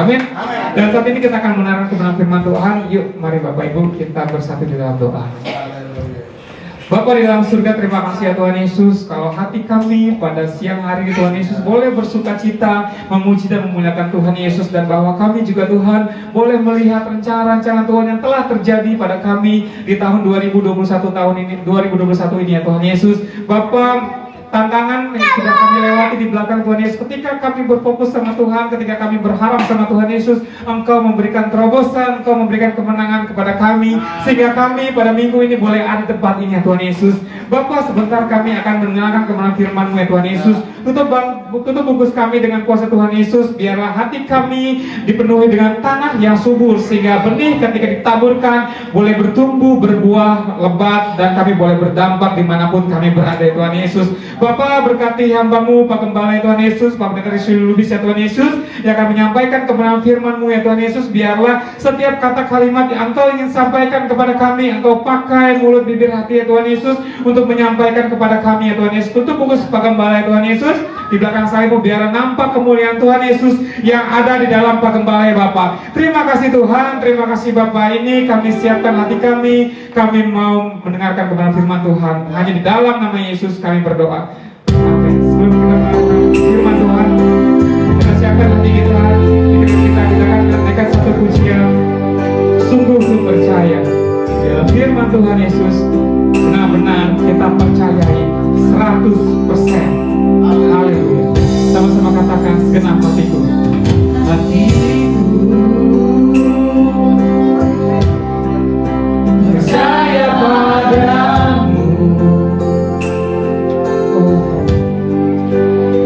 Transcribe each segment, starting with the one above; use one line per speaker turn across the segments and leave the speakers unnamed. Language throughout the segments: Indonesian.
Amin. Dan saat ini kita akan mendengarkan kebenaran firman Tuhan. Yuk, mari Bapak Ibu kita bersatu di dalam doa. Bapa di dalam surga, terima kasih ya Tuhan Yesus. Kalau hati kami pada siang hari ini Tuhan Yesus boleh bersuka cita, memuji dan memuliakan Tuhan Yesus. Dan bahwa kami juga Tuhan boleh melihat rencana-rencana Tuhan yang telah terjadi pada kami di tahun 2021 ini ya Tuhan Yesus. Bapa, tantangan yang sudah kami lewati di belakang Tuhan Yesus, ketika kami berfokus sama Tuhan, ketika kami berharap sama Tuhan Yesus, Engkau memberikan terobosan, Engkau memberikan kemenangan kepada kami, sehingga kami pada minggu ini boleh ada di tempat ini ya Tuhan Yesus. Bapa, sebentar kami akan mendengarkan kebenaran firman-Mu ya Tuhan Yesus. Tutup bungkus kami dengan kuasa Tuhan Yesus. Biarlah hati kami dipenuhi dengan tanah yang subur, sehingga benih ketika ditaburkan boleh bertumbuh, berbuah lebat, dan kami boleh berdampak dimanapun kami berada ya Tuhan Yesus. Bapak, berkati hamba-Mu, Pak Gembala ya Tuhan Yesus, Pak Pendeta Rizky Lubis ya Tuhan Yesus, yang akan menyampaikan kebenaran firman-Mu ya Tuhan Yesus. Biarlah setiap kata kalimat yang Engkau ingin sampaikan kepada kami, Engkau pakai mulut bibir hati ya Tuhan Yesus untuk menyampaikan kepada kami ya Tuhan Yesus. Tutup bungkus Pak Gembala ya Tuhan Yesus. Di belakang saya biar nampak kemuliaan Tuhan Yesus yang ada di dalam Pak Gembala ya Bapak. Terima kasih Tuhan, terima kasih Bapak. Ini kami siapkan hati kami mau mendengarkan kebenaran firman Tuhan. Hanya di dalam nama Yesus kami berdoa. Amin. Sebelum kita mendengarkan firman Tuhan, kita siapkan hati kita akan mendengarkan satu pujian. Sungguh percaya dalam firman Tuhan Yesus, benar-benar kita percayai 100%. Haleluya. Sama-sama katakan, segenap hatiku. Percaya padamu,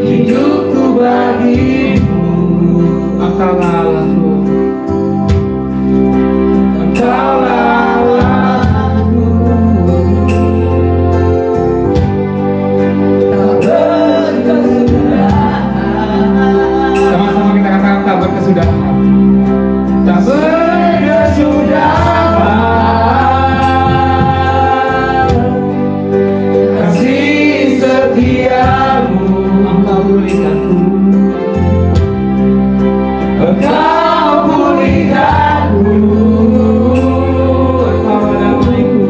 hidupku bagimu. Engkaulah Allahku, Engkaulah Allahku. Sama-sama kita katakan, tak berkesudahan, tak berkesudahan. Kasih setiamu, Engkau pulihkanku, Engkau pulihkanku, Engkaulah damaiku,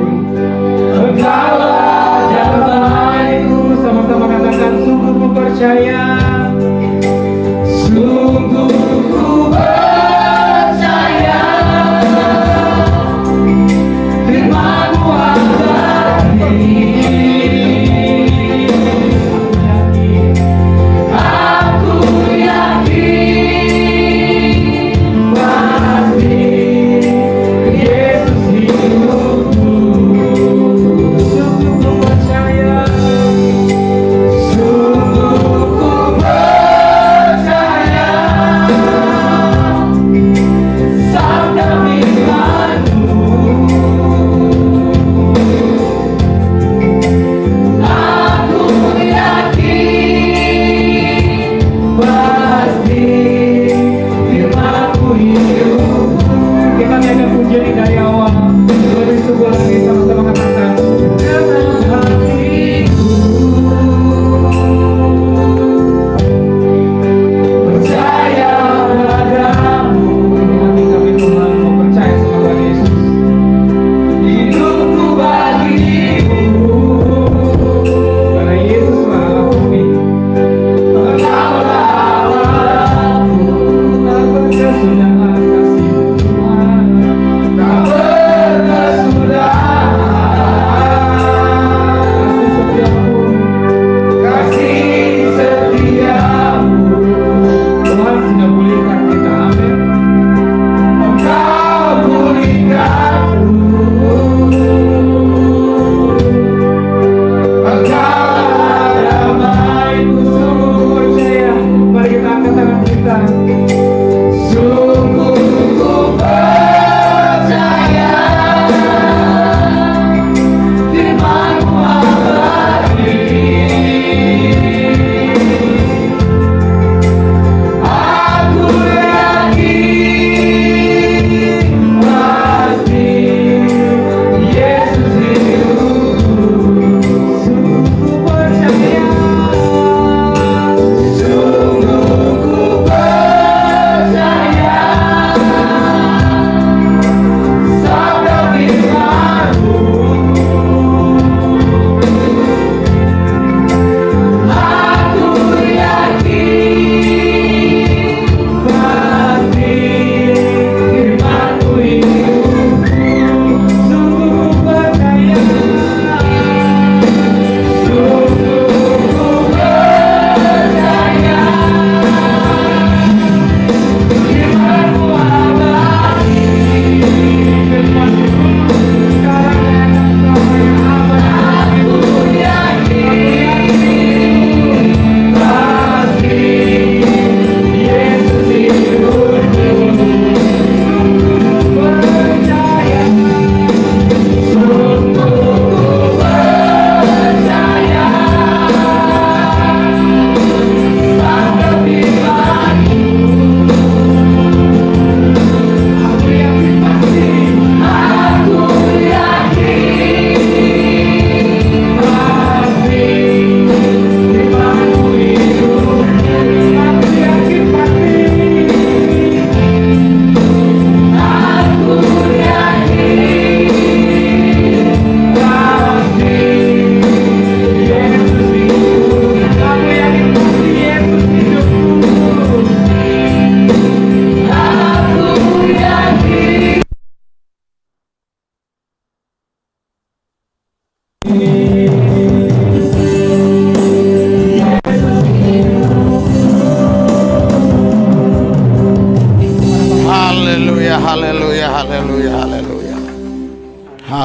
Engkaulah damaiku. Sama-sama katakan, sungguh ku percaya, sungguh ku percaya, firman-Mu abadi. Aku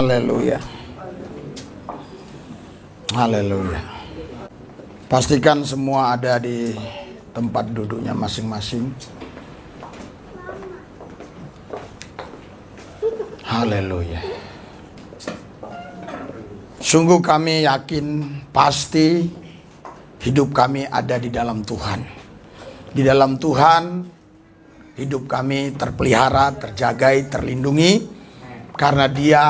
Haleluya. Haleluya. Pastikan semua ada di tempat duduknya masing-masing. Haleluya. Sungguh kami yakin pasti hidup kami ada di dalam Tuhan. Di dalam Tuhan hidup kami terpelihara, terjagai, terlindungi karena Dia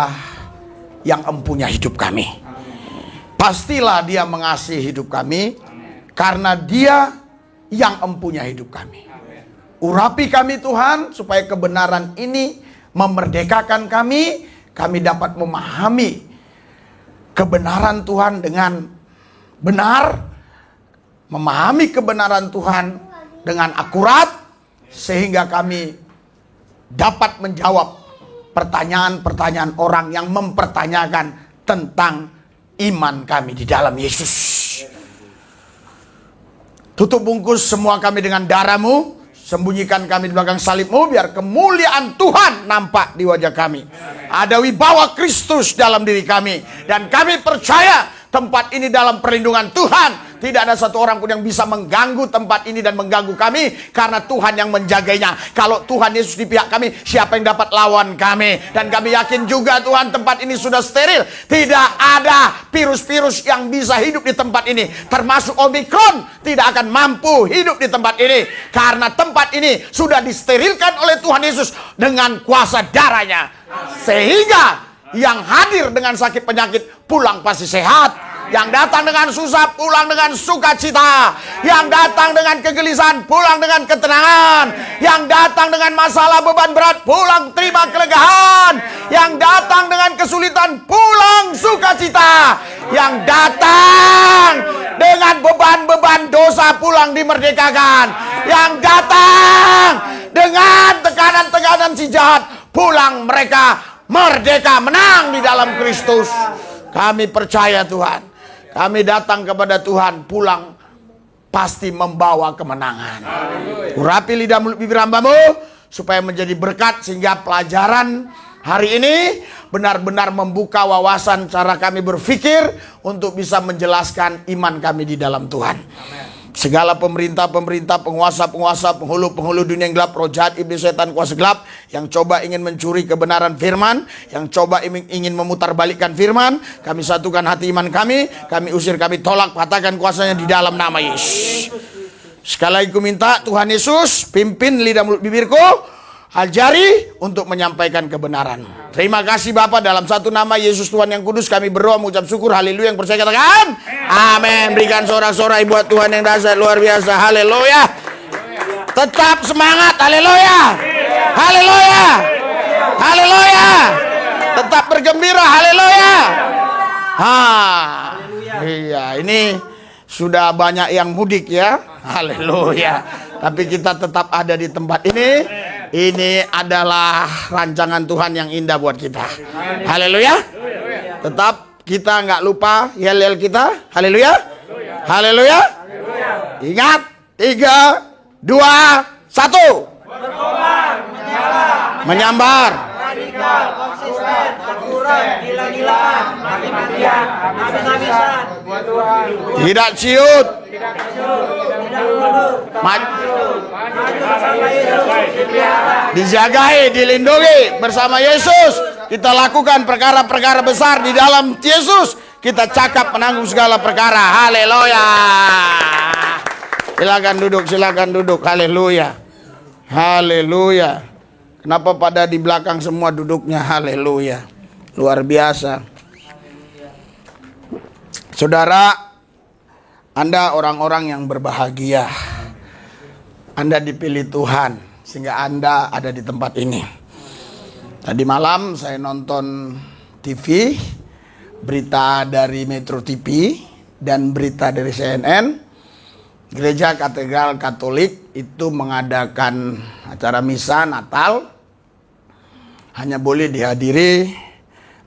yang empunya hidup kami. Pastilah Dia mengasihi hidup kami karena Dia yang empunya hidup kami. Urapi kami Tuhan supaya kebenaran ini memerdekakan kami. Kami dapat memahami kebenaran Tuhan dengan benar, memahami kebenaran Tuhan dengan akurat, sehingga kami dapat menjawab pertanyaan-pertanyaan orang yang mempertanyakan tentang iman kami di dalam Yesus. Tutup bungkus semua kami dengan darah-Mu, sembunyikan kami di belakang salib-Mu, biar kemuliaan Tuhan nampak di wajah kami. Ada wibawa Kristus dalam diri kami, dan kami percaya tempat ini dalam perlindungan Tuhan. Tidak ada satu orang pun yang bisa mengganggu tempat ini dan mengganggu kami, karena Tuhan yang menjaganya. Kalau Tuhan Yesus di pihak kami, siapa yang dapat lawan kami? Dan kami yakin juga Tuhan, tempat ini sudah steril. Tidak ada virus-virus yang bisa hidup di tempat ini, termasuk Omikron tidak akan mampu hidup di tempat ini, karena tempat ini sudah disterilkan oleh Tuhan Yesus dengan kuasa darahnya. Sehingga yang hadir dengan sakit penyakit pulang pasti sehat. Yang datang dengan susah pulang dengan sukacita. Yang datang dengan kegelisahan pulang dengan ketenangan. Yang datang dengan masalah beban berat pulang terima kelegaan. Yang datang dengan kesulitan pulang sukacita. Yang datang dengan beban-beban dosa pulang dimerdekakan. Yang datang dengan tekanan-tekanan si jahat pulang mereka merdeka, menang di dalam Kristus. Kami percaya Tuhan, kami datang kepada Tuhan, pulang pasti membawa kemenangan. Urapi lidah mulut bibir hamba-Mu supaya menjadi berkat, sehingga pelajaran hari ini benar-benar membuka wawasan cara kami berpikir untuk bisa menjelaskan iman kami di dalam Tuhan. Segala pemerintah-pemerintah, penguasa-penguasa, penghulu-penghulu dunia yang gelap, roh jahat, iblis, setan, kuasa gelap yang coba ingin mencuri kebenaran firman, yang coba ingin memutarbalikkan firman, kami satukan hati iman kami usir, kami tolak, patahkan kuasanya di dalam nama Yesus. Sekali lagi ku minta Tuhan Yesus pimpin lidah mulut bibirku, ajari untuk menyampaikan kebenaran. Terima kasih Bapa, dalam satu nama Yesus Tuhan yang kudus kami berdoa mengucap syukur. Haleluya. Yang percaya katakan amin. Berikan sorak-sorai buat Tuhan yang dahsyat luar biasa. Haleluya. Tetap semangat. Haleluya. Haleluya. Haleluya. Tetap bergembira. Haleluya. Iya, ini sudah banyak yang mudik ya. Haleluya. Tapi kita tetap ada di tempat ini. Ini adalah rancangan Tuhan yang indah buat kita. Haleluya. Tetap kita nggak lupa yel-yel kita. Haleluya. Haleluya. Ingat, 3, 2, 1. Menyambar. Tidak ciut. Dijagai, dilindungi bersama Yesus. Kita lakukan perkara-perkara besar di dalam Yesus. Kita cakap menanggung segala perkara. Haleluya. Silakan duduk, silakan duduk. Haleluya. Haleluya. Kenapa pada di belakang semua duduknya? Haleluya. Luar biasa. Saudara, Anda orang-orang yang berbahagia. Anda dipilih Tuhan sehingga Anda ada di tempat ini. Tadi malam saya nonton TV, berita dari Metro TV dan berita dari CNN. Gereja Katedral Katolik itu mengadakan acara misa Natal, hanya boleh dihadiri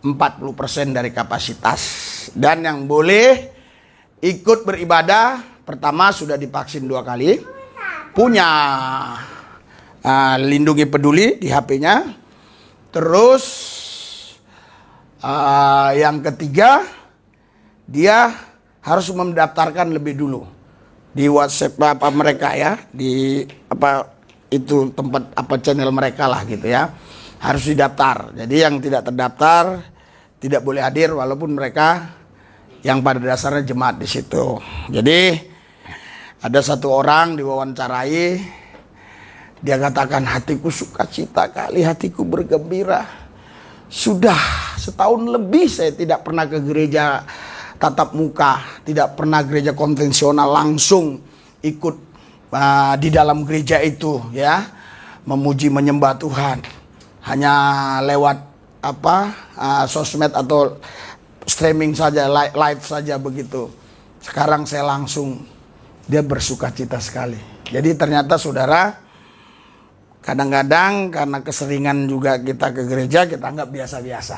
40% dari kapasitas. Dan yang boleh ikut beribadah, pertama sudah divaksin 2 kali, punya Lindungi Peduli di HP-nya, terus Yang ketiga, dia harus mendaftarkan lebih dulu di WhatsApp mereka ya, di itu tempat channel mereka lah gitu ya. Harus didaftar. Jadi yang tidak terdaftar tidak boleh hadir walaupun mereka yang pada dasarnya jemaat di situ. Jadi ada satu orang diwawancarai, dia katakan, hatiku sukacita kali, hatiku bergembira. Sudah setahun lebih saya tidak pernah ke gereja tatap muka, tidak pernah gereja konvensional langsung ikut di dalam gereja itu ya, memuji menyembah Tuhan. Hanya lewat sosmed atau streaming saja, live saja begitu. Sekarang saya langsung, dia bersukacita sekali. Jadi ternyata saudara, kadang-kadang karena keseringan juga kita ke gereja, kita anggap biasa-biasa.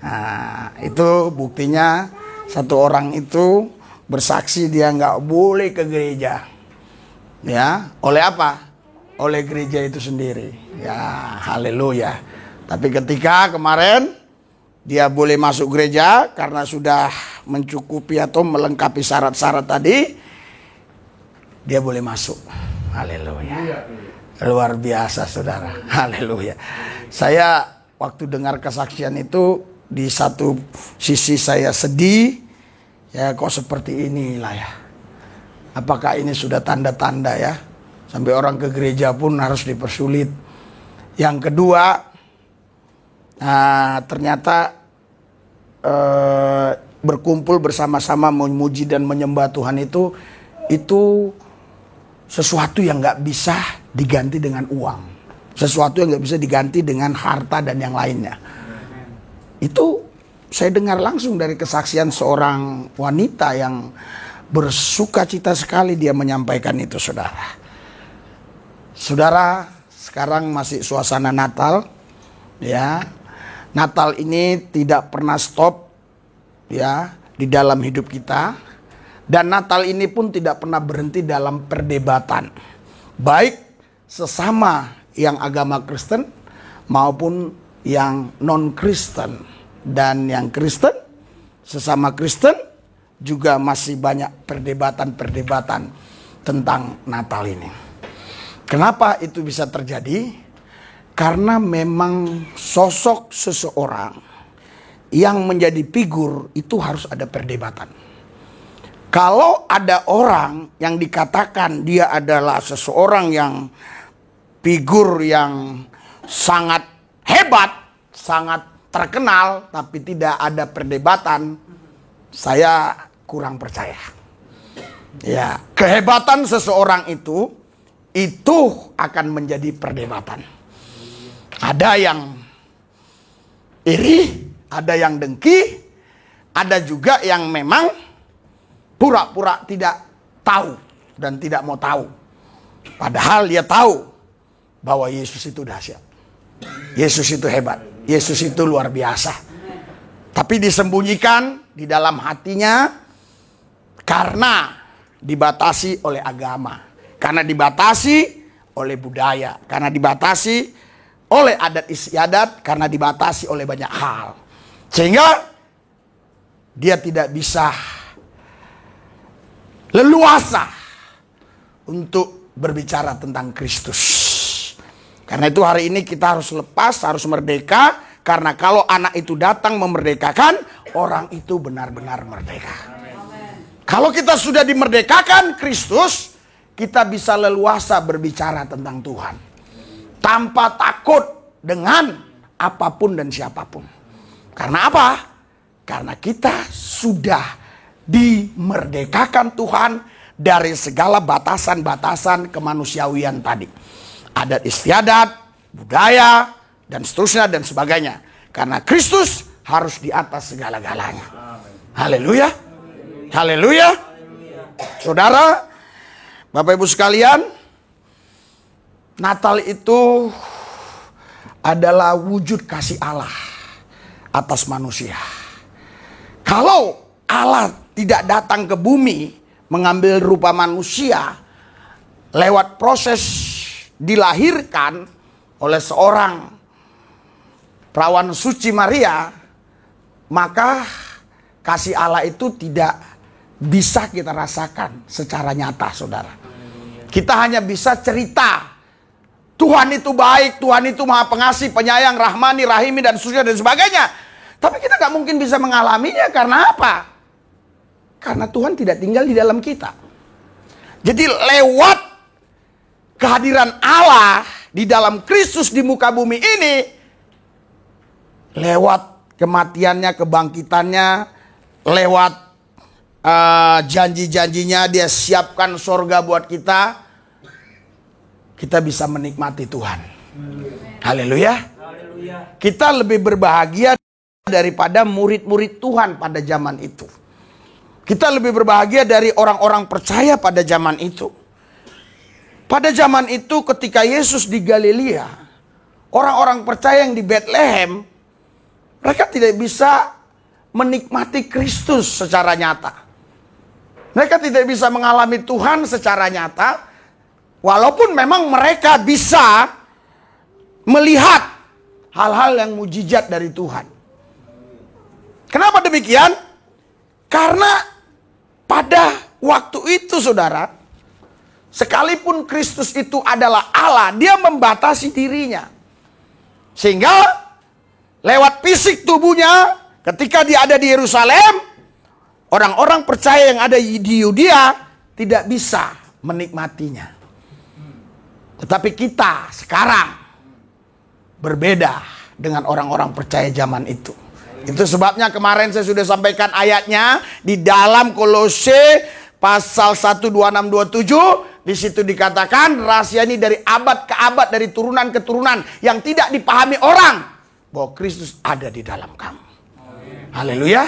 Nah, itu buktinya satu orang itu bersaksi dia nggak boleh ke gereja. Ya, oleh apa? Oleh gereja itu sendiri. Ya, haleluya. Tapi ketika kemarin dia boleh masuk gereja karena sudah mencukupi atau melengkapi syarat-syarat tadi, dia boleh masuk. Haleluya. Luar biasa saudara. Haleluya. Saya waktu dengar kesaksian itu, di satu sisi saya sedih. Ya kok seperti inilah ya. Apakah ini sudah tanda-tanda ya, sampai orang ke gereja pun harus dipersulit. Yang kedua, ternyata berkumpul bersama-sama memuji dan menyembah Tuhan itu sesuatu yang gak bisa diganti dengan uang, sesuatu yang gak bisa diganti dengan harta dan yang lainnya. Itu saya dengar langsung dari kesaksian seorang wanita yang bersukacita sekali dia menyampaikan itu, saudara. Saudara, sekarang masih suasana Natal, ya. Natal ini tidak pernah stop, ya, di dalam hidup kita. Dan Natal ini pun tidak pernah berhenti dalam perdebatan, baik sesama yang agama Kristen maupun yang non-Kristen. Dan yang Kristen, sesama Kristen juga masih banyak perdebatan-perdebatan tentang Natal ini. Kenapa itu bisa terjadi? Karena memang sosok seseorang yang menjadi figur itu harus ada perdebatan. Kalau ada orang yang dikatakan dia adalah seseorang yang figur yang sangat hebat, sangat terkenal, tapi tidak ada perdebatan, saya kurang percaya. Ya, kehebatan seseorang itu akan menjadi perdebatan. Ada yang iri, ada yang dengki, ada juga yang memang pura-pura tidak tahu dan tidak mau tahu. Padahal dia tahu bahwa Yesus itu dahsyat. Yesus itu hebat. Yesus itu luar biasa. Tapi disembunyikan di dalam hatinya karena dibatasi oleh agama. Karena dibatasi oleh budaya. Karena dibatasi oleh adat istiadat. Karena dibatasi oleh banyak hal. Sehingga dia tidak bisa leluasa untuk berbicara tentang Kristus. Karena itu hari ini kita harus lepas, harus merdeka. Karena kalau anak itu datang memerdekakan, orang itu benar-benar merdeka. Kalau kita sudah dimerdekakan Kristus, kita bisa leluasa berbicara tentang Tuhan. Tanpa takut dengan apapun dan siapapun. Karena apa? Karena kita sudah dimerdekakan Tuhan dari segala batasan-batasan kemanusiawian tadi. Adat istiadat, budaya, dan seterusnya dan sebagainya. Karena Kristus harus di atas segala-galanya. Haleluya. Haleluya. Saudara, Bapak Ibu sekalian, Natal itu adalah wujud kasih Allah atas manusia. Kalau Allah tidak datang ke bumi mengambil rupa manusia lewat proses dilahirkan oleh seorang perawan suci Maria, maka kasih Allah itu tidak bisa kita rasakan secara nyata, saudara. Kita hanya bisa cerita Tuhan itu baik, Tuhan itu maha pengasih, penyayang, rahmani, rahimi, dan seterusnya dan sebagainya. Tapi kita gak mungkin bisa mengalaminya. Karena apa? Karena Tuhan tidak tinggal di dalam kita. Jadi lewat kehadiran Allah di dalam Kristus di muka bumi ini, lewat kematiannya, kebangkitannya, lewat janji-janjinya, dia siapkan sorga buat kita, kita bisa menikmati Tuhan. Haleluya. Kita lebih berbahagia daripada murid-murid Tuhan pada zaman itu. Kita lebih berbahagia dari orang-orang percaya pada zaman itu. Pada zaman itu ketika Yesus di Galilea, orang-orang percaya yang di Bethlehem, mereka tidak bisa menikmati Kristus secara nyata. Mereka tidak bisa mengalami Tuhan secara nyata, walaupun memang mereka bisa melihat hal-hal yang mujizat dari Tuhan. Kenapa demikian? Karena pada waktu itu, saudara, sekalipun Kristus itu adalah Allah, dia membatasi dirinya. Sehingga lewat fisik tubuhnya, ketika dia ada di Yerusalem, orang-orang percaya yang ada di Yudea tidak bisa menikmatinya. Tetapi kita sekarang berbeda dengan orang-orang percaya zaman itu. Itu sebabnya kemarin saya sudah sampaikan ayatnya di dalam Kolose pasal 1, 26, 27. Di situ dikatakan rahasia ini dari abad ke abad, dari turunan ke turunan, yang tidak dipahami orang, bahwa Kristus ada di dalam kamu. Haleluya.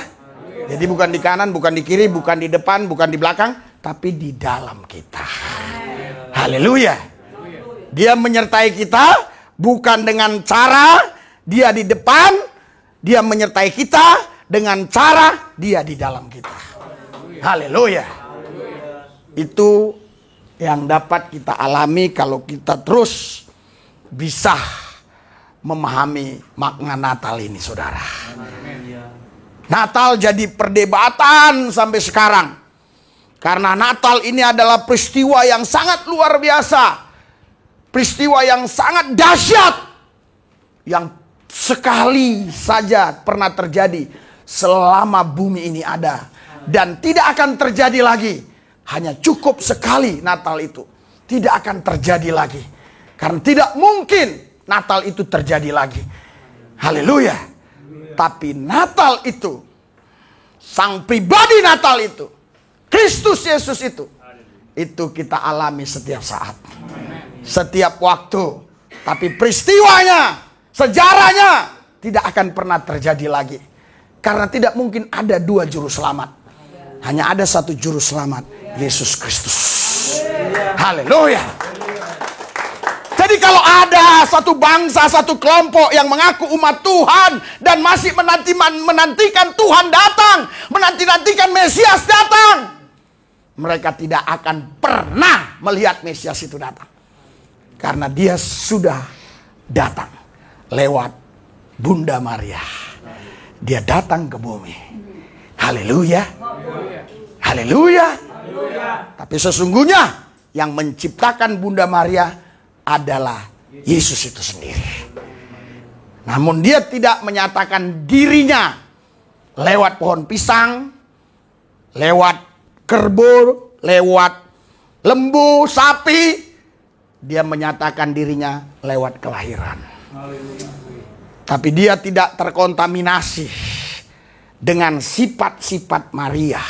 Jadi bukan di kanan, bukan di kiri, bukan di depan, bukan di belakang, tapi di dalam kita. Haleluya. Dia menyertai kita bukan dengan cara dia di depan, dia menyertai kita dengan cara dia di dalam kita. Haleluya. Itu yang dapat kita alami kalau kita terus bisa memahami makna Natal ini, saudara. Natal jadi perdebatan sampai sekarang. Karena Natal ini adalah peristiwa yang sangat luar biasa. Peristiwa yang sangat dahsyat. Yang sekali saja pernah terjadi selama bumi ini ada. Dan tidak akan terjadi lagi. Hanya cukup sekali Natal itu. Tidak akan terjadi lagi. Karena tidak mungkin Natal itu terjadi lagi. Haleluya. Tapi Natal itu, sang pribadi Natal itu, Kristus Yesus itu kita alami setiap saat, setiap waktu. Tapi peristiwanya, sejarahnya tidak akan pernah terjadi lagi. Karena tidak mungkin ada dua juru selamat. Hanya ada satu juru selamat, Yesus Kristus. Haleluya. Jadi kalau ada satu bangsa, satu kelompok yang mengaku umat Tuhan dan masih menantikan Tuhan datang, menantikan Mesias datang, mereka tidak akan pernah melihat Mesias itu datang. Karena dia sudah datang lewat Bunda Maria. Dia datang ke bumi. Haleluya. Haleluya. Tapi sesungguhnya yang menciptakan Bunda Maria adalah Yesus itu sendiri. Namun dia tidak menyatakan dirinya lewat pohon pisang, lewat kerbau, lewat lembu, sapi. Dia menyatakan dirinya lewat kelahiran. Tapi dia tidak terkontaminasi dengan sifat-sifat Maria.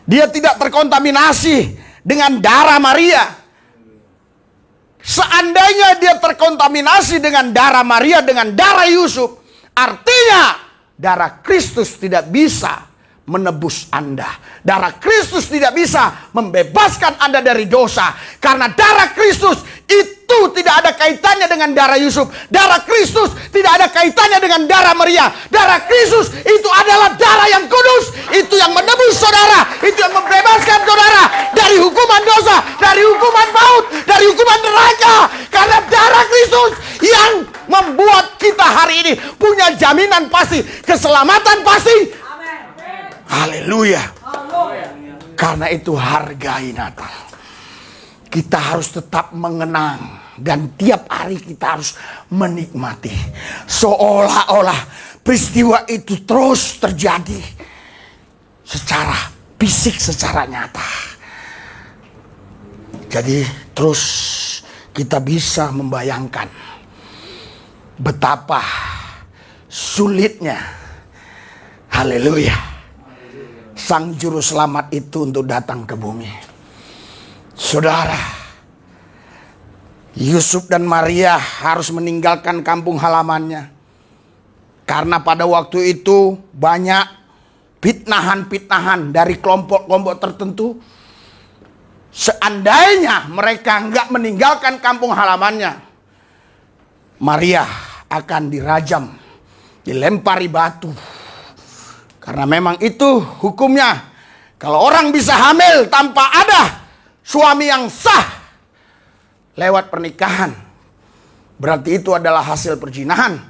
Dia tidak terkontaminasi dengan darah Maria. Seandainya dia terkontaminasi dengan darah Maria, dengan darah Yusuf, artinya darah Kristus tidak bisa menebus Anda. Darah Kristus tidak bisa membebaskan Anda dari dosa. Karena darah Kristus itu tidak ada kaitannya dengan darah Yusuf. Darah Kristus tidak ada kaitannya dengan darah Maria. Darah Kristus itu adalah darah yang kudus. Itu yang menebus saudara. Itu yang membebaskan saudara dari hukuman dosa, dari hukuman maut, dari hukuman neraka. Karena darah Kristus yang membuat kita hari ini punya jaminan pasti, keselamatan pasti. Haleluya. Karena itu hargai Natal. Kita harus tetap mengenang dan tiap hari kita harus menikmati. Seolah-olah peristiwa itu terus terjadi secara fisik, secara nyata. Jadi terus kita bisa membayangkan betapa sulitnya, haleluya, Sang Juru Selamat itu untuk datang ke bumi. Saudara, Yusuf dan Maria harus meninggalkan kampung halamannya. Karena pada waktu itu banyak fitnahan-fitnahan dari kelompok-kelompok tertentu. Seandainya mereka enggak meninggalkan kampung halamannya, Maria akan dirajam, dilempari batu. Karena memang itu hukumnya. Kalau orang bisa hamil tanpa ada suami yang sah lewat pernikahan, berarti itu adalah hasil perzinahan.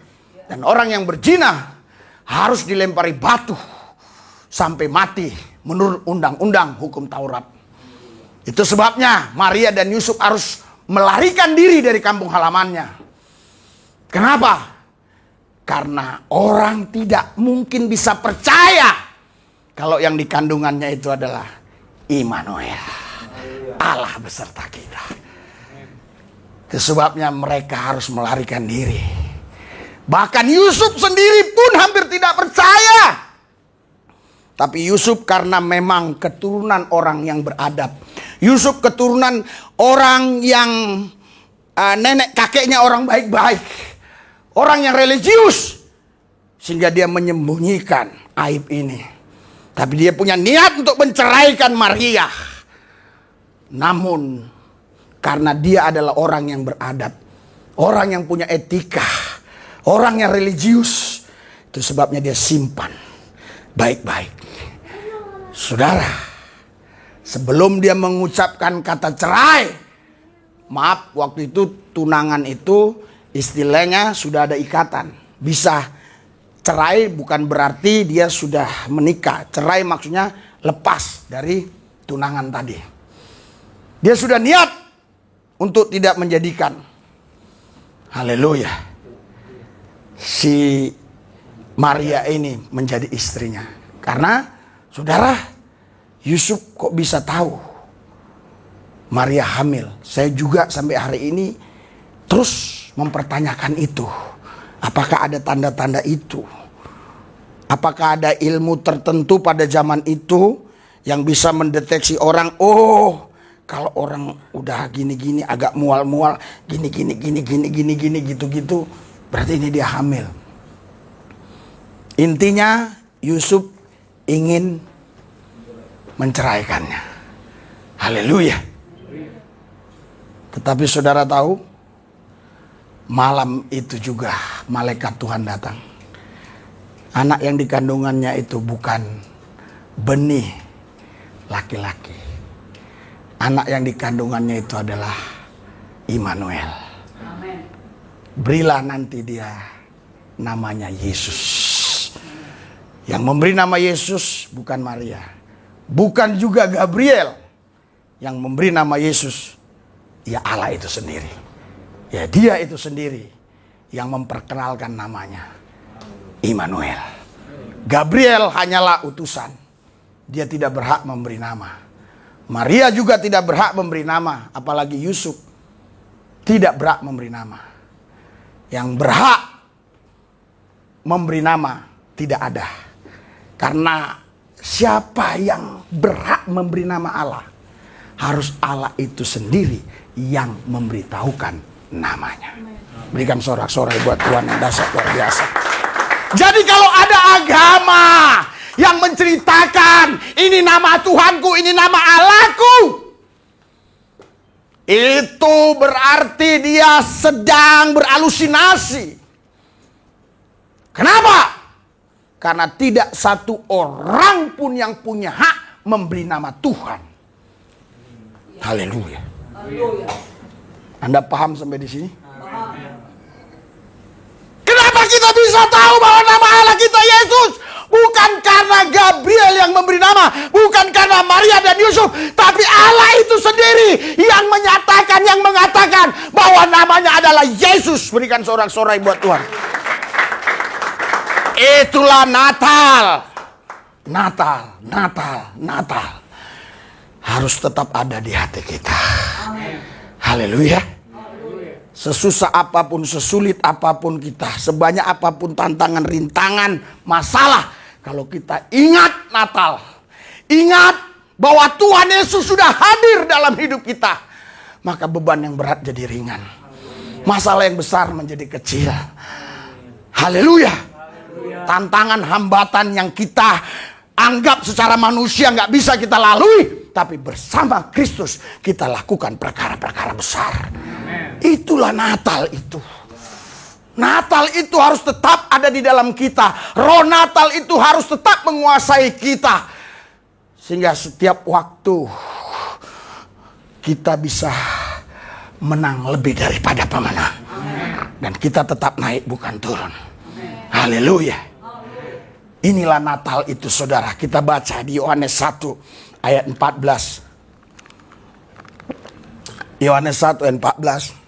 Dan orang yang berzina harus dilempari batu sampai mati menurut undang-undang hukum Taurat. Itu sebabnya Maria dan Yusuf harus melarikan diri dari kampung halamannya. Kenapa? Karena orang tidak mungkin bisa percaya kalau yang di kandungannya itu adalah Immanuel, Allah beserta kita. Itu sebabnya mereka harus melarikan diri. Bahkan Yusuf sendiri pun hampir tidak percaya. Tapi Yusuf karena memang keturunan orang yang beradab. Yusuf keturunan orang yang nenek kakeknya orang baik-baik. Orang yang religius. Sehingga dia menyembunyikan aib ini. Tapi dia punya niat untuk menceraikan Maria. Namun karena dia adalah orang yang beradab. Orang yang punya etika. Orang yang religius. Itu sebabnya dia simpan baik-baik. Saudara, sebelum dia mengucapkan kata cerai, maaf, waktu itu tunangan itu istilahnya sudah ada ikatan. Bisa cerai bukan berarti dia sudah menikah. Cerai maksudnya lepas dari tunangan tadi. Dia sudah niat untuk tidak menjadikan, haleluya, si Maria ini menjadi istrinya. Karena saudara, Yusuf kok bisa tahu Maria hamil? Saya juga sampai hari ini terus mempertanyakan itu. Apakah ada tanda-tanda itu? Apakah ada ilmu tertentu pada zaman itu yang bisa mendeteksi orang, oh kalau orang udah gini-gini agak mual-mual, gini-gini gitu-gitu, berarti ini dia hamil. Intinya Yusuf ingin menceraikannya. Haleluya. Tetapi saudara tahu, malam itu juga malaikat Tuhan datang. Anak yang dikandungannya itu bukan benih laki-laki. Anak yang dikandungannya itu adalah Immanuel. Berilah nanti dia namanya Yesus. Yang memberi nama Yesus bukan Maria. Bukan juga Gabriel. Yang memberi nama Yesus, ya Allah itu sendiri. Ya dia itu sendiri yang memperkenalkan namanya Immanuel. Gabriel hanyalah utusan. Dia tidak berhak memberi nama. Maria juga tidak berhak memberi nama. Apalagi Yusuf tidak berhak memberi nama. Yang berhak memberi nama tidak ada. Karena siapa yang berhak memberi nama Allah, harus Allah itu sendiri yang memberitahukan namanya. Berikan sorak-sorai buat Tuhan yang dahsyat luar biasa. Jadi kalau ada agama yang menceritakan ini nama Tuhanku, ini nama Allahku, itu berarti dia sedang berhalusinasi. Kenapa? Karena tidak satu orang pun yang punya hak memberi nama Tuhan. Haleluya. Anda paham sampai di sini? bisa tahu bahwa nama Allah kita Yesus bukan karena Gabriel yang memberi nama, bukan karena Maria dan Yusuf, tapi Allah itu sendiri yang menyatakan, yang mengatakan bahwa namanya adalah Yesus. Berikan sorak-sorai buat Tuhan. Itulah Natal. Natal harus tetap ada di hati kita. Haleluya. Sesusah apapun, sesulit apapun kita, sebanyak apapun tantangan, rintangan, masalah, kalau kita ingat Natal, ingat bahwa Tuhan Yesus sudah hadir dalam hidup kita, maka beban yang berat jadi ringan, masalah yang besar menjadi kecil. Haleluya. Tantangan, hambatan yang kita anggap secara manusia nggak bisa kita lalui, tapi bersama Kristus kita lakukan perkara-perkara besar. Amen. Itulah Natal itu. Natal itu harus tetap ada di dalam kita. Roh Natal itu harus tetap menguasai kita, sehingga setiap waktu kita bisa menang lebih daripada pemenang. Dan kita tetap naik, bukan turun. Haleluya. Inilah Natal itu, saudara. Kita baca di Yohanes 1 ayat 14. Yohanes 1 ayat 14.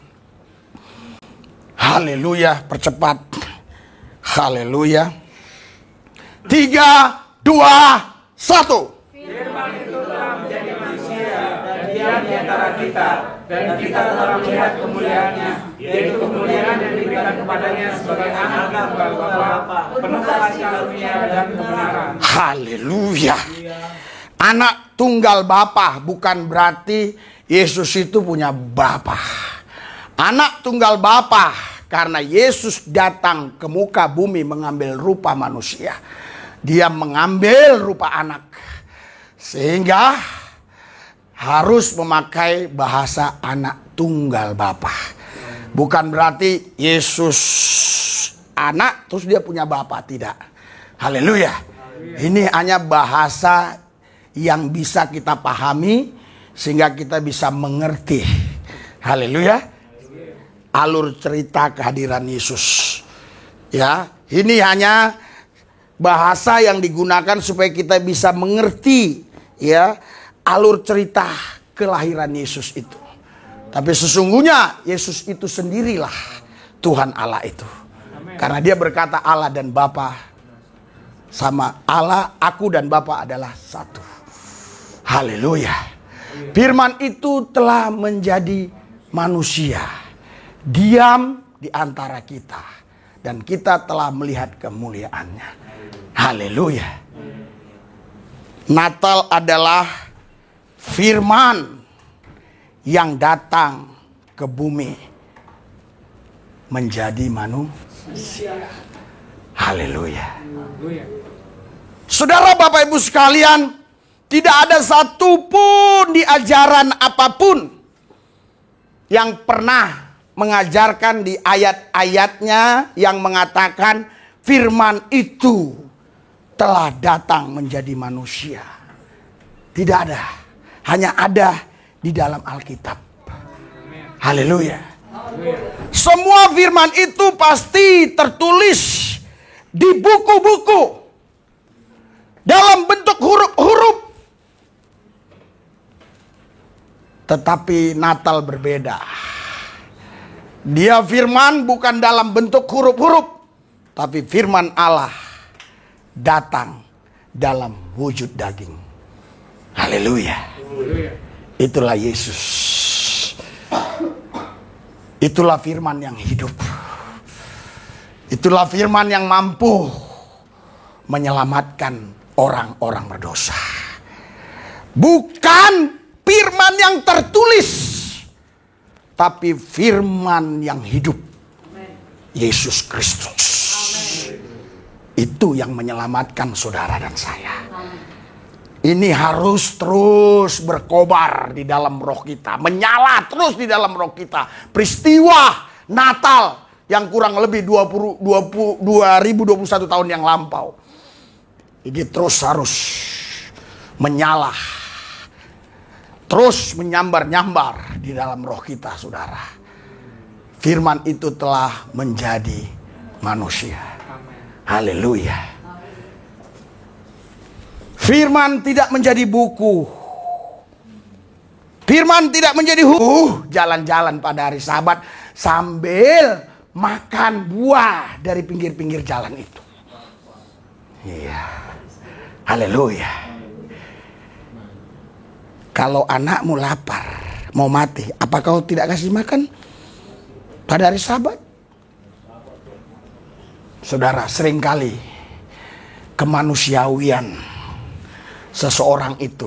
Haleluya, percepat. Haleluya. 3, 2, 1.
Firman itu telah menjadi manusia dan diam di antara kita, dan kita telah melihat kemuliaannya, yaitu kemuliaan yang diberikan kepadanya sebagai anak tunggal Bapa, penuh kasih karunia dan kebenaran.
Haleluya. Anak tunggal Bapa bukan berarti Yesus itu punya Bapa. Anak tunggal Bapa karena Yesus datang ke muka bumi mengambil rupa manusia. Dia mengambil rupa anak, sehingga harus memakai bahasa anak tunggal Bapa. Bukan berarti Yesus anak terus dia punya Bapa, tidak. Haleluya. Ini hanya bahasa yang bisa kita pahami sehingga kita bisa mengerti. Haleluya. Alur cerita kehadiran Yesus. Ya, ini hanya bahasa yang digunakan supaya kita bisa mengerti, ya, alur cerita kelahiran Yesus itu. Tapi sesungguhnya Yesus itu sendirilah Tuhan Allah itu. Amen. Karena dia berkata Allah dan Bapa sama Allah, aku dan Bapa adalah satu. Haleluya. Firman itu telah menjadi manusia, diam di antara kita, dan kita telah melihat kemuliaannya. Haleluya. Natal adalah firman yang datang ke bumi menjadi manusia. Haleluya. Saudara, Bapak Ibu sekalian, tidak ada satupun di ajaran apapun yang pernah mengajarkan di ayat-ayatnya yang mengatakan firman itu telah datang menjadi manusia. Tidak ada. Hanya ada di dalam Alkitab. Haleluya. Semua firman itu pasti tertulis di buku-buku dalam bentuk huruf-huruf. Tetapi Natal berbeda. Dia firman bukan dalam bentuk huruf-huruf, tapi firman Allah datang dalam wujud daging. Haleluya. Itulah Yesus. Itulah firman yang hidup. Itulah firman yang mampu menyelamatkan orang-orang berdosa. Bukan firman yang tertulis, tapi firman yang hidup. Yesus Kristus. Itu yang menyelamatkan saudara dan saya. Ini harus terus berkobar di dalam roh kita, menyala terus di dalam roh kita. Peristiwa Natal yang kurang lebih 2021 tahun yang lampau, ini terus harus menyala, terus menyambar-nyambar di dalam roh kita, saudara. Firman itu telah menjadi manusia. Haleluya. Firman tidak menjadi buku. Firman tidak menjadi jalan-jalan pada hari Sabat sambil makan buah dari pinggir-pinggir jalan itu. Iya. Haleluya. Kalau anakmu lapar, mau mati, apa kau tidak kasih makan pada hari Sabat? Saudara, seringkali kemanusiawian seseorang itu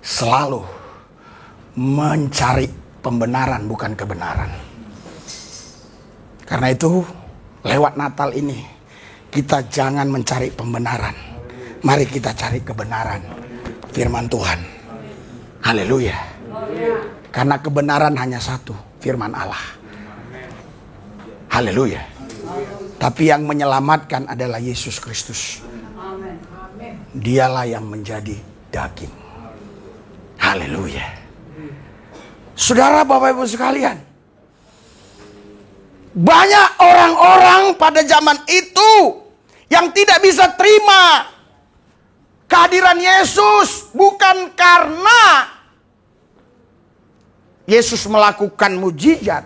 selalu mencari pembenaran bukan kebenaran. Karena itu lewat Natal ini kita jangan mencari pembenaran. Mari kita cari kebenaran firman Tuhan. Haleluya. Karena kebenaran hanya satu, firman Allah. Haleluya. Tapi yang menyelamatkan adalah Yesus Kristus. Dialah yang menjadi daging. Haleluya. Saudara, Bapak Ibu sekalian, banyak orang-orang pada zaman itu yang tidak bisa terima kehadiran Yesus, bukan karena Yesus melakukan mujizat.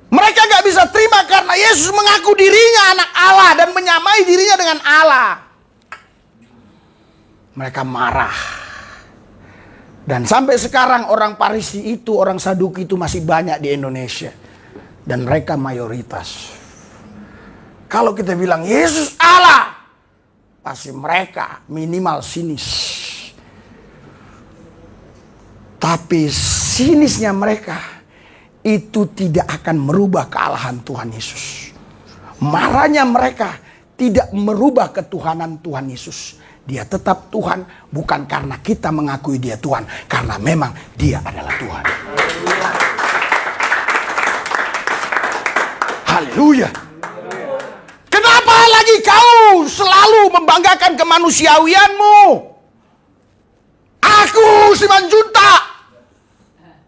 Mereka gak bisa terima karena Yesus mengaku dirinya anak Allah dan menyamai dirinya dengan Allah. Mereka marah. Dan sampai sekarang orang Farisi itu, orang Saduki itu masih banyak di Indonesia. Dan mereka mayoritas. Kalau kita bilang Yesus Allah, pasti mereka minimal sinis. Tapi sinisnya mereka itu tidak akan merubah kealahan Tuhan Yesus. Marahnya mereka tidak merubah ketuhanan Tuhan Yesus. Dia tetap Tuhan, bukan karena kita mengakui dia Tuhan, karena memang dia adalah Tuhan. Haleluya. Kenapa lagi kau selalu membanggakan kemanusiawianmu? Aku Simanjuntak,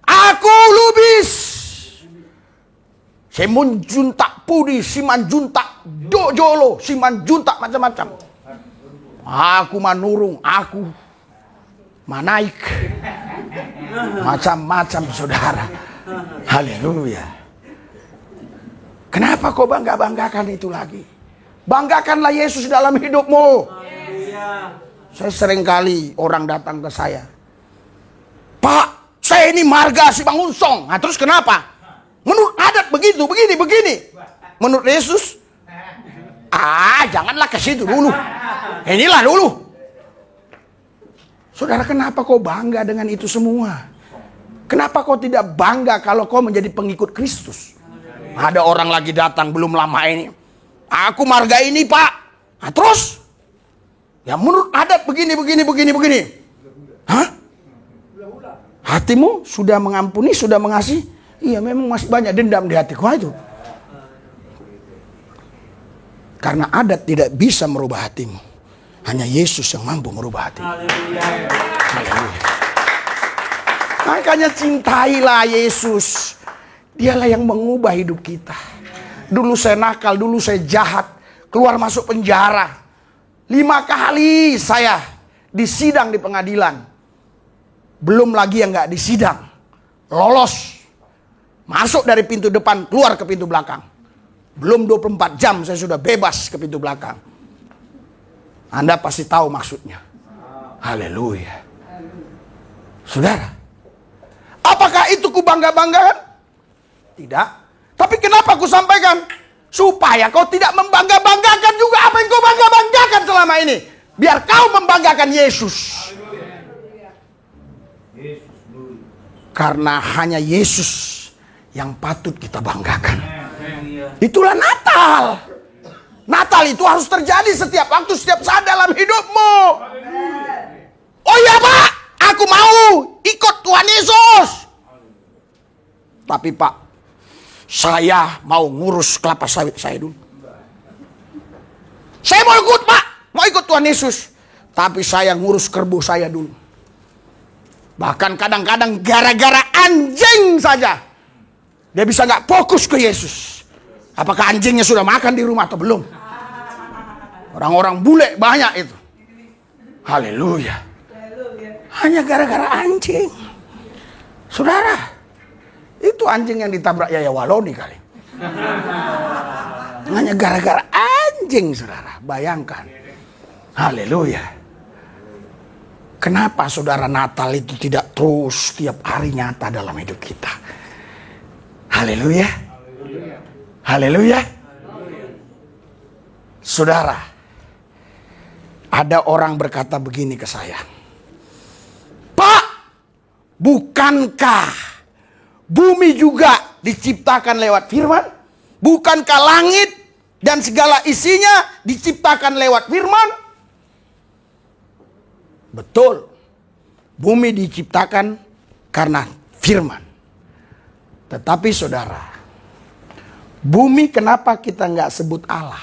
aku Lubis, Simanjuntak Pudi, Simanjuntak Dojolo, Simanjuntak macam-macam. Aku Manurung, aku Manaik, macam-macam saudara. Haleluya. Kenapa kau bangga-banggakan itu lagi? Banggakanlah Yesus dalam hidupmu. Saya sering kali orang datang ke saya, Pak, saya ini marga si Bangunsong. Nah, terus kenapa? Menurut adat begitu, begini. Menurut Yesus, janganlah ke situ dulu. Inilah dulu. Saudara, kenapa kau bangga dengan itu semua? Kenapa kau tidak bangga kalau kau menjadi pengikut Kristus? Ada orang lagi datang belum lama ini, aku marga ini Pak. Nah, terus? Ya menurut adat begini. Hah? Hatimu sudah mengampuni, sudah mengasihi? Iya, memang masih banyak dendam di hatiku itu. Karena adat tidak bisa merubah hatimu. Hanya Yesus yang mampu merubah hatimu. Haleluya. Makanya cintailah Yesus. Dialah yang mengubah hidup kita. Dulu saya nakal, dulu saya jahat, keluar masuk penjara. 5 kali saya disidang di pengadilan. Belum lagi yang gak disidang. Lolos. Masuk dari pintu depan, keluar ke pintu belakang. Belum 24 jam saya sudah bebas ke pintu belakang. Anda pasti tahu maksudnya. Haleluya. Saudara, apakah itu ku bangga-banggakan? Tidak. Tapi kenapa ku sampaikan? Supaya kau tidak membangga-banggakan juga apa yang kau bangga-banggakan selama ini. Biar kau membanggakan Yesus. Karena hanya Yesus yang patut kita banggakan. Itulah Natal. Natal itu harus terjadi setiap waktu, setiap saat dalam hidupmu. Oh iya Pak, aku mau ikut Tuhan Yesus. Tapi Pak, saya mau ngurus kelapa sawit saya dulu. Saya mau ikut Pak, mau ikut Tuhan Yesus. Tapi saya ngurus kerbau saya dulu. Bahkan kadang-kadang gara-gara anjing saja dia bisa gak fokus ke Yesus. Apakah anjingnya sudah makan di rumah atau belum? Orang-orang bule banyak itu. Haleluya. Hanya gara-gara anjing. Saudara, itu anjing yang ditabrak Yaya Waloni kali. Hanya gara-gara anjing, saudara. Bayangkan. Haleluya. Kenapa saudara Natal itu tidak terus tiap hari nyata dalam hidup kita? Haleluya. Haleluya. Saudara, ada orang berkata begini ke saya. Pak, bukankah bumi juga diciptakan lewat firman? Bukankah langit dan segala isinya diciptakan lewat firman? Betul. Bumi diciptakan karena firman. Tetapi saudara, bumi kenapa kita nggak sebut Allah?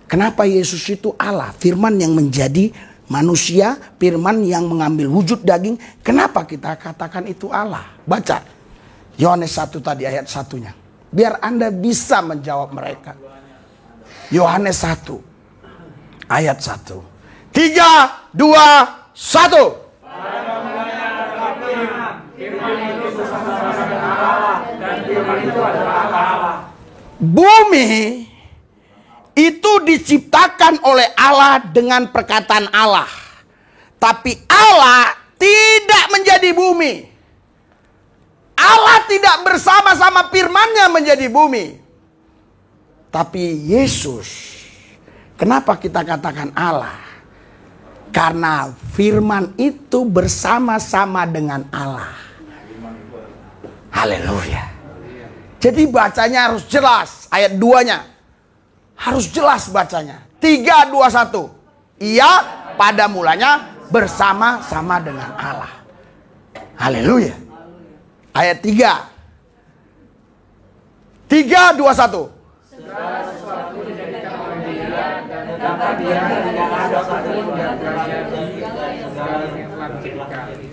Kenapa Yesus itu Allah? Firman yang menjadi manusia, firman yang mengambil wujud daging. Kenapa kita katakan itu Allah? Baca Yohanes 1 tadi ayat 1-nya. Biar Anda bisa menjawab mereka. Yohanes 1 ayat 1. 3, 2, 1. Bumi itu diciptakan oleh Allah dengan perkataan Allah. Tapi Allah tidak menjadi bumi. Allah tidak bersama-sama firman-Nya menjadi bumi. Tapi Yesus, kenapa kita katakan Allah? Karena firman itu bersama-sama dengan Allah. Haleluya. Jadi bacanya harus jelas. Ayat 2-nya harus jelas bacanya. 3, 2, 1. Ia pada mulanya bersama-sama dengan Allah. Haleluya. Ayat 3. 3, 2, 1. Segala sesuatu dijadikan oleh Dia dan dapat Dia tidak ada satupun di antara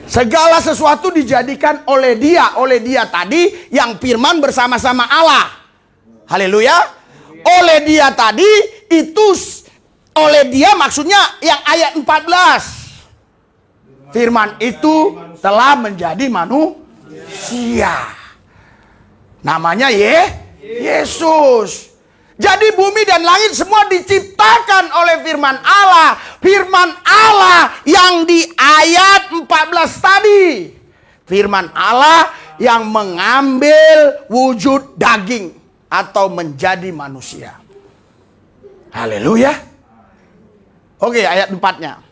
segala sesuatu dijadikan oleh Dia. Oleh Dia tadi yang firman bersama-sama Allah. Haleluya. Oleh Dia tadi itu, oleh Dia maksudnya yang ayat 14. Firman itu telah menjadi manusia. Namanya Yesus. Jadi bumi dan langit semua diciptakan oleh firman Allah. Firman Allah yang di ayat 14 tadi. Firman Allah yang mengambil wujud daging atau menjadi manusia. Haleluya. Oke, ayat 4-nya.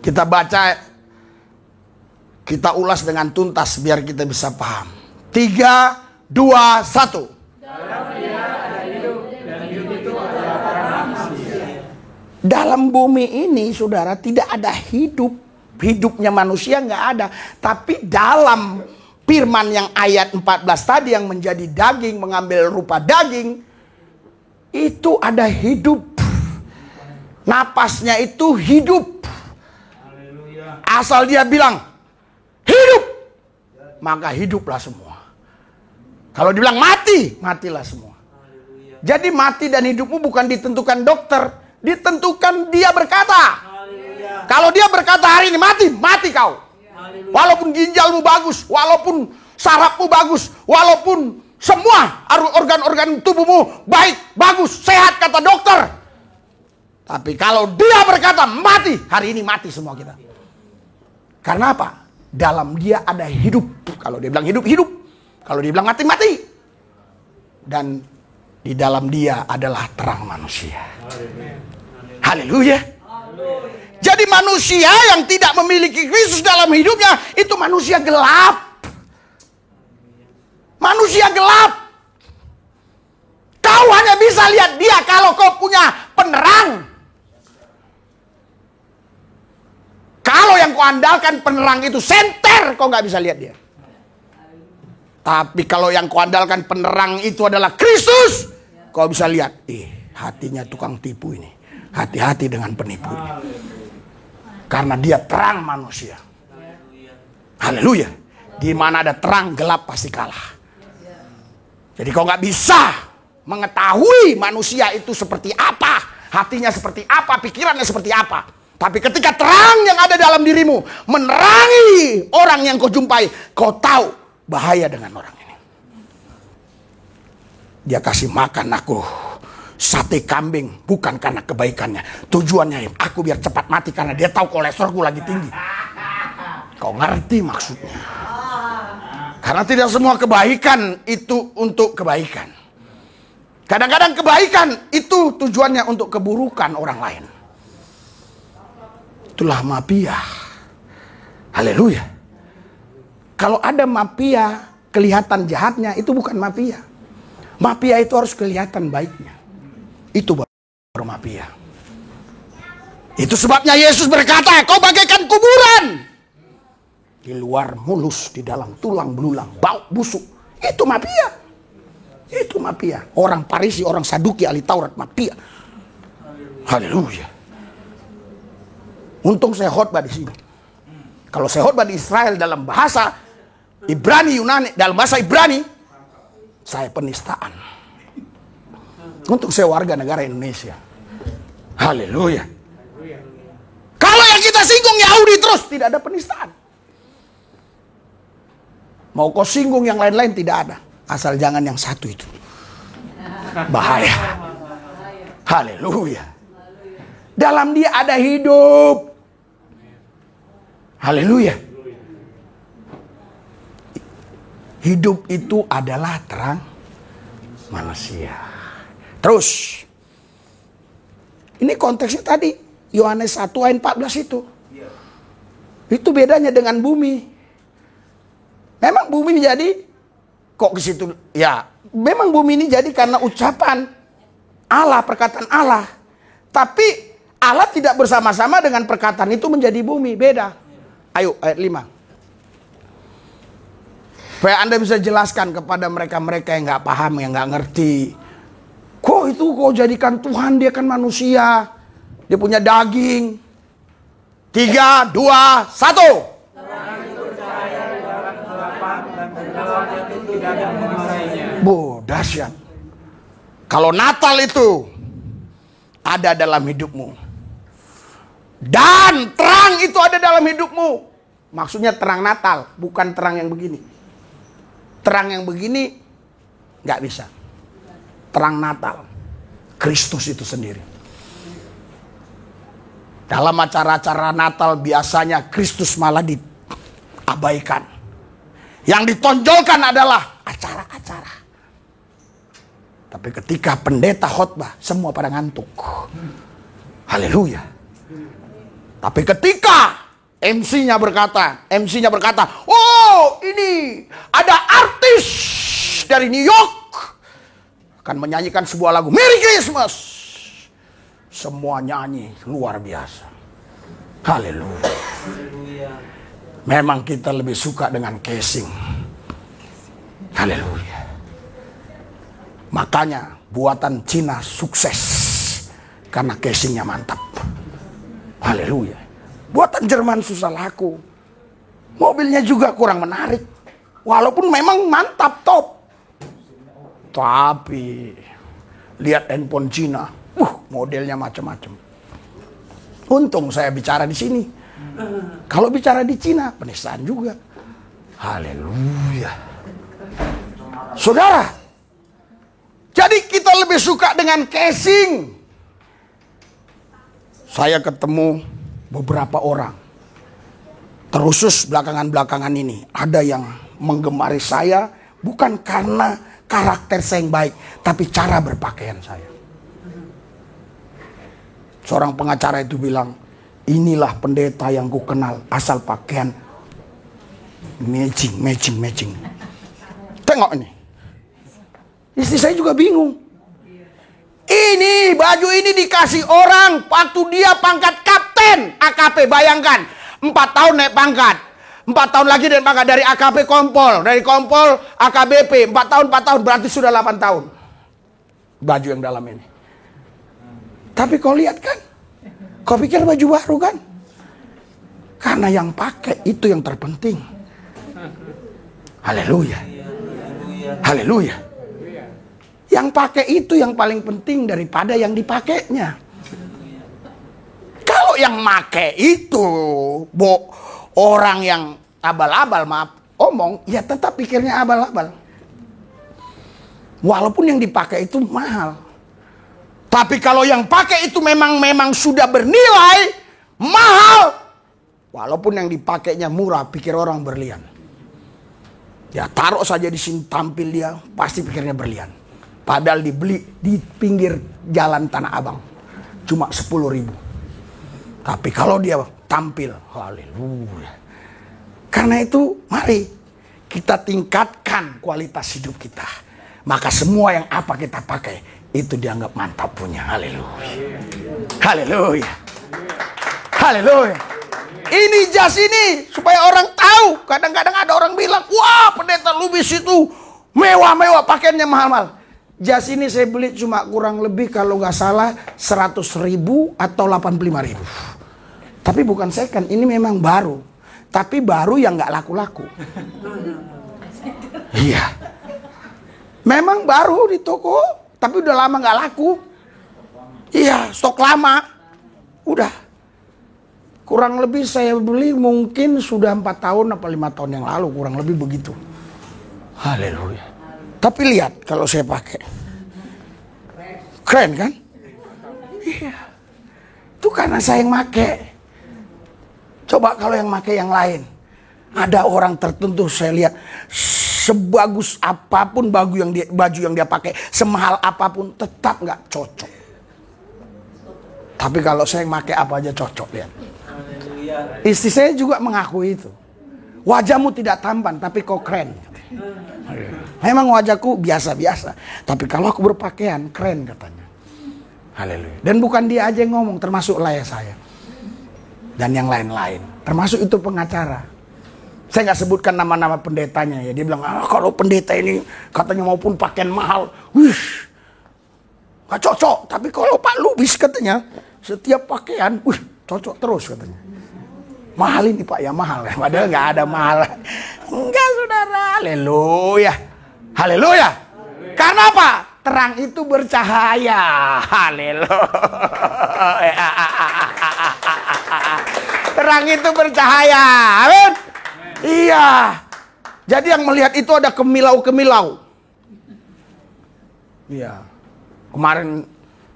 Kita baca, kita ulas dengan tuntas biar kita bisa paham. 3, 2, 1. Dalam bumi ini, saudara, tidak ada hidup. Hidupnya manusia nggak ada. Tapi dalam firman yang ayat 14 tadi yang menjadi daging, mengambil rupa daging, itu ada hidup. Napasnya itu hidup. Asal dia bilang hidup, maka hiduplah semua. Kalau dibilang mati, matilah semua. Jadi mati dan hidupmu bukan ditentukan dokter, ditentukan dia berkata. Kalau dia berkata hari ini mati, mati kau. Walaupun ginjalmu bagus, walaupun sarafmu bagus, walaupun semua organ-organ tubuhmu baik, bagus, sehat kata dokter. Tapi kalau dia berkata mati, hari ini mati semua kita. Karena apa? Dalam dia ada hidup. Kalau dia bilang hidup, hidup. Kalau dia bilang mati, mati. Dan di dalam dia adalah terang manusia. Haleluya. Jadi manusia yang tidak memiliki Kristus dalam hidupnya, itu manusia gelap. Manusia gelap. Kau hanya bisa lihat dia kalau kau punya penerang. Kalau yang kau andalkan penerang itu senter, kau nggak bisa lihat dia. Tapi kalau yang kau andalkan penerang itu adalah Kristus, kau bisa lihat, hatinya tukang tipu ini. Hati-hati dengan penipu ini. Karena dia terang manusia. Haleluya. Di mana ada terang, gelap pasti kalah. Jadi kau nggak bisa mengetahui manusia itu seperti apa, hatinya seperti apa, pikirannya seperti apa. Tapi ketika terang yang ada dalam dirimu menerangi orang yang kau jumpai, kau tahu bahaya dengan orang ini. Dia kasih makan aku sate kambing bukan karena kebaikannya. Tujuannya aku biar cepat mati karena dia tahu kolesterolku lagi tinggi. Kau ngerti maksudnya? Karena tidak semua kebaikan itu untuk kebaikan. Kadang-kadang kebaikan itu tujuannya untuk keburukan orang lain. Itulah mafia. Haleluya. Kalau ada mafia kelihatan jahatnya, itu bukan mafia. Mafia itu harus kelihatan baiknya. Itu baru mafia. Itu sebabnya Yesus berkata, kau bagaikan kuburan. Di luar mulus, di dalam tulang belulang, bau busuk. Itu mafia. Itu mafia. Orang Parisi, orang Saduki, ahli Taurat, mafia. Haleluya. Untung saya khotbah di sini. Kalau saya khotbah di Israel dalam bahasa Ibrani Yunani, dalam bahasa Ibrani, saya penistaan. Untuk saya warga negara Indonesia. Haleluya. Kalau yang kita singgung Yahudi terus, tidak ada penistaan. Mau kau singgung yang lain-lain tidak ada. Asal jangan yang satu itu. Bahaya. Haleluya. Dalam dia ada hidup. Haleluya. Hidup itu adalah terang manusia. Terus, ini konteksnya tadi, Yohanes 1 ayat 14 itu. Itu bedanya dengan bumi. Memang bumi jadi, kok ke situ? Ya, memang bumi ini jadi karena ucapan Allah, perkataan Allah. Tapi Allah tidak bersama-sama dengan perkataan itu menjadi bumi, beda. Ayo, ayat 5. Supaya Anda bisa jelaskan kepada mereka-mereka yang gak paham, yang gak ngerti. Kok itu kau jadikan Tuhan, dia kan manusia. Dia punya daging. 3, 2, 1. Dahsyat. Kalau Natal itu ada dalam hidupmu. Dan terang itu ada dalam hidupmu. Maksudnya terang Natal, bukan terang yang begini. Terang yang begini gak bisa. Terang Natal, Kristus itu sendiri. Dalam acara-acara Natal biasanya Kristus malah diabaikan. Yang ditonjolkan adalah acara-acara. Tapi ketika pendeta khotbah, semua pada ngantuk. Haleluya. Tapi ketika MC-nya berkata, oh ini ada artis dari New York akan menyanyikan sebuah lagu Merry Christmas. Semua nyanyi luar biasa. Haleluya. Memang kita lebih suka dengan casing. Haleluya. Makanya buatan Cina sukses karena casingnya mantap. Haleluya. Buatan Jerman susah laku. Mobilnya juga kurang menarik. Walaupun memang mantap, top. Tapi lihat handphone Cina, modelnya macam-macam. Untung saya bicara di sini. Kalau bicara di Cina, penistaan juga. Haleluya. Saudara, jadi kita lebih suka dengan casing. Saya ketemu beberapa orang, terusus belakangan-belakangan ini, ada yang menggemari saya bukan karena karakter saya yang baik, tapi cara berpakaian saya. Seorang pengacara itu bilang, inilah pendeta yang ku kenal, asal pakaian matching. Tengok ini. Istri saya juga bingung. Ini baju ini dikasih orang waktu dia pangkat kapten AKP, bayangkan. 4 tahun naik pangkat. 4 tahun lagi naik pangkat dari AKP Kompol. Dari Kompol AKBP. 4 tahun berarti sudah 8 tahun. Baju yang dalam ini. Tapi kau lihat kan? Kau pikir baju baru kan? Karena yang pakai itu yang terpenting. Haleluya. Haleluya. Yang pakai itu yang paling penting daripada yang dipakainya. Kalau yang make itu orang yang abal-abal, maaf omong, ya tetap pikirnya abal-abal. Walaupun yang dipakai itu mahal. Tapi kalau yang pakai itu memang sudah bernilai mahal, walaupun yang dipakainya murah, pikir orang berlian. Ya taruh saja di sini, tampil dia, pasti pikirnya berlian. Padahal dibeli di pinggir jalan Tanah Abang cuma 10.000. Tapi kalau dia tampil, haleluya. Karena itu mari kita tingkatkan kualitas hidup kita. Maka semua yang apa kita pakai itu dianggap mantap punya. Haleluya. Haleluya. Haleluya. Ini jas ini supaya orang tahu. Kadang-kadang ada orang bilang, wah pendeta Lubis itu mewah-mewah, pakaiannya mahal-mahal. Jas ini saya beli cuma kurang lebih kalau nggak salah 100.000 atau 85.000. Tapi bukan second, ini memang baru. Tapi baru yang nggak laku-laku. Iya. Memang baru di toko, tapi udah lama nggak laku. Iya, stok lama. Udah. Kurang lebih saya beli mungkin sudah 4 tahun atau 5 tahun yang lalu, kurang lebih begitu. Haleluya. Tapi lihat kalau saya pakai. Keren kan? Iya. Itu karena saya yang pakai. Coba kalau yang pakai yang lain. Ada orang tertentu saya lihat sebagus apapun baju yang dia pakai, semahal apapun tetap nggak cocok. Tapi kalau saya yang pakai apa aja cocok, lihat. Istri saya juga mengakui itu. Wajahmu tidak tampan tapi kau keren. Memang wajahku biasa-biasa, tapi kalau aku berpakaian keren katanya. Haleluya. Dan bukan dia aja yang ngomong, termasuk layar saya dan yang lain-lain, termasuk itu pengacara. Saya nggak sebutkan nama-nama pendetanya ya. Dia bilang, kalau pendeta ini katanya maupun pakaian mahal, nggak cocok. Tapi kalau Pak Lubis katanya setiap pakaian, cocok terus katanya. Mahal ini Pak ya, mahal. Padahal nggak ada mahal. Enggak saudara. Haleluya. Haleluya. Karena apa? Terang itu bercahaya. Haleluya. Terang itu bercahaya. Amin. Iya. Jadi yang melihat itu ada kemilau-kemilau. Iya. Kemarin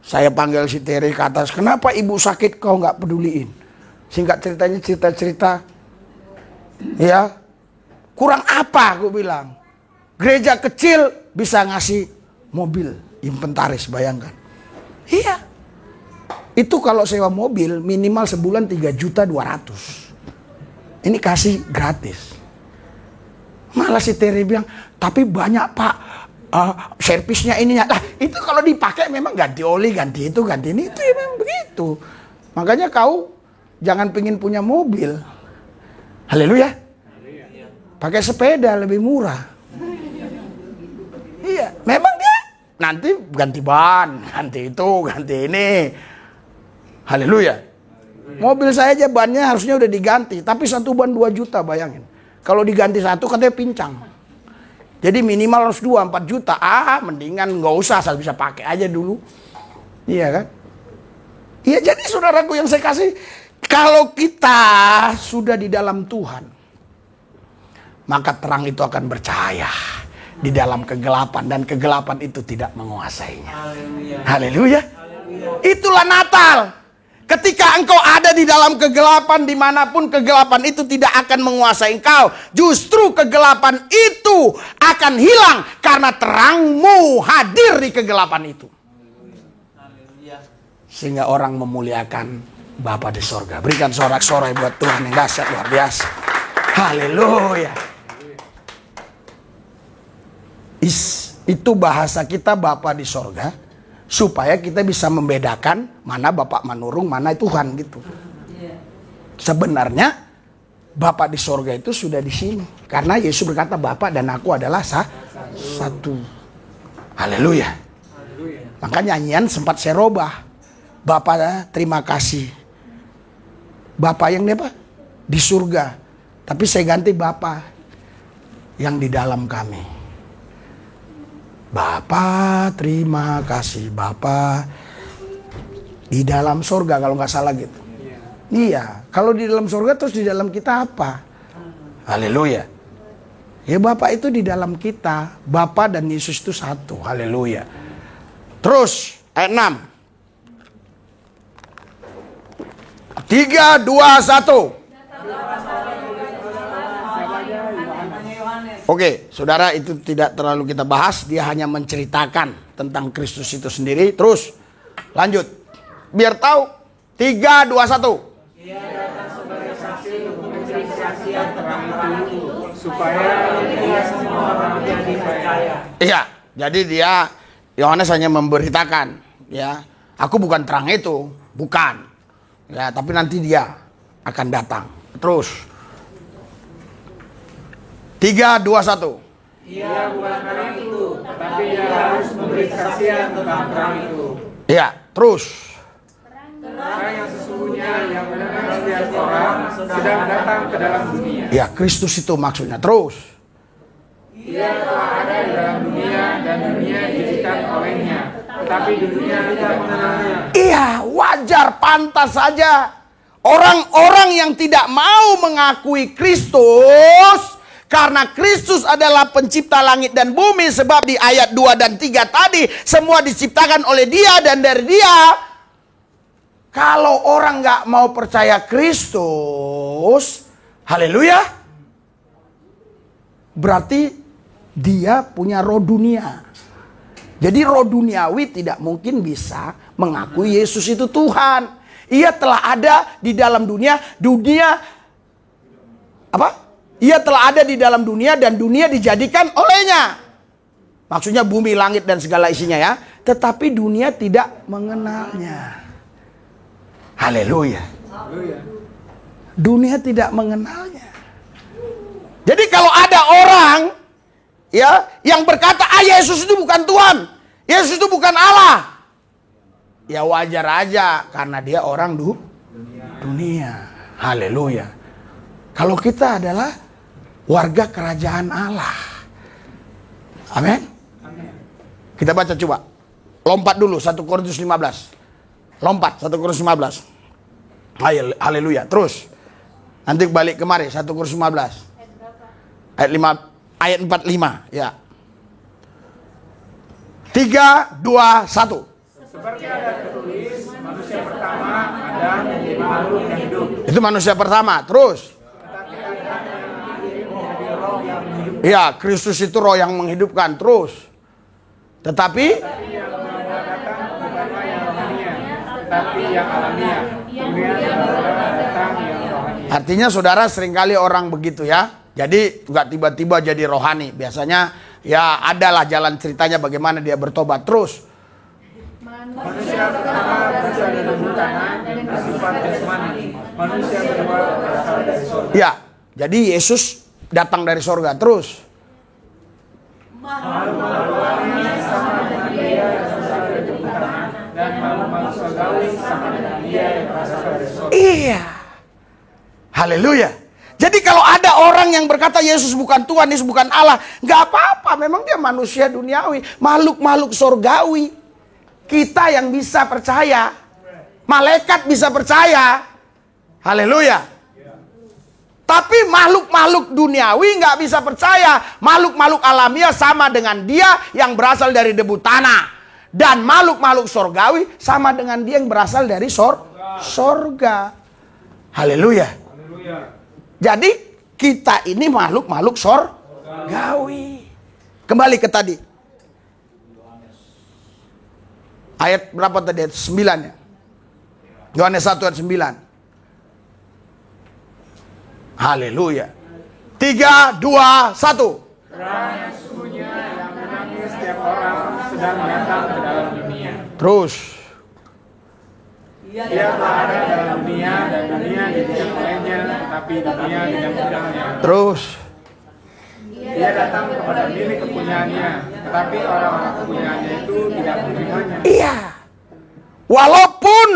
saya panggil si Terry ke atas. Kenapa ibu sakit kau nggak peduliin? Singkat ceritanya cerita-cerita. Ya. Kurang apa aku bilang. Gereja kecil bisa ngasih mobil inventaris, bayangkan. Iya. Itu kalau sewa mobil minimal sebulan 3.200.000. Ini kasih gratis. Malah si Terry bilang, tapi banyak Pak servisnya ininya. Lah itu kalau dipakai memang ganti oli, ganti itu, ganti ini. Itu ya memang begitu. Makanya kau jangan pengen punya mobil. Haleluya. Pakai sepeda lebih murah. Iya, memang dia nanti ganti ban, ganti itu, ganti ini. Haleluya. Mobil saya aja bannya harusnya udah diganti, tapi satu ban 2 juta, bayangin. Kalau diganti satu katanya pincang. Jadi minimal harus 4 juta. Mendingan nggak usah, asal bisa pakai aja dulu. Iya kan? Iya, jadi saudaraku yang saya kasih, kalau kita sudah di dalam Tuhan, maka terang itu akan bercahaya di dalam kegelapan, dan kegelapan itu tidak menguasainya. Haleluya. Itulah Natal. Ketika engkau ada di dalam kegelapan, dimanapun kegelapan itu tidak akan menguasai engkau. Justru kegelapan itu akan hilang karena terangmu hadir di kegelapan itu. Sehingga orang memuliakan Bapa di sorga. Berikan sorak-sorai buat Tuhan yang dahsyat luar biasa. Haleluya. Itu bahasa kita Bapa di sorga, supaya kita bisa membedakan mana Bapak menurung, mana Tuhan gitu. Sebenarnya Bapa di sorga itu sudah di sini, karena Yesus berkata Bapa dan aku adalah satu. Haleluya. Maka nyanyian sempat saya robah. Bapa terima kasih. Bapa yang apa? Di surga. Tapi saya ganti Bapa yang di dalam kami. Bapa, terima kasih Bapa. Di dalam surga kalau nggak salah gitu. Iya, kalau di dalam surga terus di dalam kita apa? Haleluya. Ya Bapa itu di dalam kita. Bapa dan Yesus itu satu. Haleluya. Terus ayat 6. 3, 2, 1. Oke, saudara, itu tidak terlalu kita bahas. Dia hanya menceritakan tentang Kristus itu sendiri. Terus, lanjut. Biar tahu. 3, 2, 1.
Ia datang sebagai saksi untuk memberi kesaksian terang itu, supaya dia semua orang jadi percaya.
Iya, jadi dia, Yohanes hanya memberitakan. Ya, aku bukan terang itu. Bukan. Ya, tapi nanti dia akan datang. Terus. 3, 2, 1.
Ia bukan terang itu, tetapi ia harus memberi kesaksian tentang terang itu.
Iya, terus.
Terang yang sesungguhnya yang mendengar setiap orang sedang datang ke dalam dunia.
Ya, Kristus itu maksudnya. Terus.
Ia telah ada di dalam dunia dan dunia dijadikan olehnya, tetapi dunia tidak mengenalnya.
Iya, wajar, pantas saja. Orang-orang yang tidak mau mengakui Kristus, karena Kristus adalah pencipta langit dan bumi, sebab di ayat 2 dan 3 tadi semua diciptakan oleh Dia dan dari Dia. Kalau orang nggak mau percaya Kristus, haleluya, berarti dia punya roh dunia. Jadi roh duniawi tidak mungkin bisa mengakui Yesus itu Tuhan. Ia telah ada di dalam dunia apa? Ia telah ada di dalam dunia dan dunia dijadikan olehnya. Maksudnya bumi, langit dan segala isinya ya. Tetapi dunia tidak mengenalnya. Haleluya. Dunia tidak mengenalnya. Jadi kalau ada orang ya yang berkata, Yesus itu bukan Tuhan, Yesus itu bukan Allah, ya wajar aja karena dia orang dunia. Haleluya. Kalau kita adalah warga kerajaan Allah. Amin. Kita baca coba. Lompat dulu 1 Korintus 15. Lompat 1 Korintus 15. Haleluya. Terus nanti balik kemari 1 Korintus 15. Ayat 45 ya. 3, 2, 1.
Seperti ada tertulis, manusia pertama Adam menjadi makhluk yang hidup.
Itu manusia pertama. Terus ya, Kristus itu roh yang menghidupkan. Terus tetapi
yang datang bukanlah yang rohania, tetapi yang alamiah. Kemudian datang yang rohania.
artinya saudara, seringkali orang begitu ya. Jadi nggak tiba-tiba jadi rohani. Biasanya ya adalah jalan ceritanya bagaimana dia bertobat. Terus
Manusia pertama berasal dari tanah dan bersifat jasmani. Manusia kedua berasal dari surga.
ya, jadi Yesus datang dari sorga. Terus
Makhluk-makhluk rohani sama dengan dia yang berasal dari tanah, dan makhluk-makhluk surgawi sama dengan dia yang berasal dari surga.
iya, haleluya. Jadi kalau ada orang yang berkata Yesus bukan Tuhan, Yesus bukan Allah, nggak apa-apa. Memang dia manusia duniawi, makhluk-makhluk sorgawi. Kita yang bisa percaya, malaikat bisa percaya, haleluya. Tapi makhluk-makhluk duniawi nggak bisa percaya. Makhluk-makhluk alamiah sama dengan dia yang berasal dari debu tanah, dan makhluk-makhluk sorgawi sama dengan dia yang berasal dari sorga. Haleluya. Jadi kita ini makhluk-makhluk sorgawi. Kembali ke tadi. Ayat berapa tadi? Ayat 9 ya. Yohanes 1 ayat 9. Haleluya. 3, 2, 1.
Terang yang sesungguhnya yang menangis setiap orang sedang datang ke dalam dunia.
Terus.
Ia telah ada dalam dunia dan dunia dijadikan olehnya, tetapi dunia tidak mengenalnya.
Terus.
Ia datang kepada milik kepunyaannya, tetapi orang-orang kepunyaannya itu tidak menerimanya.
Iya. Walaupun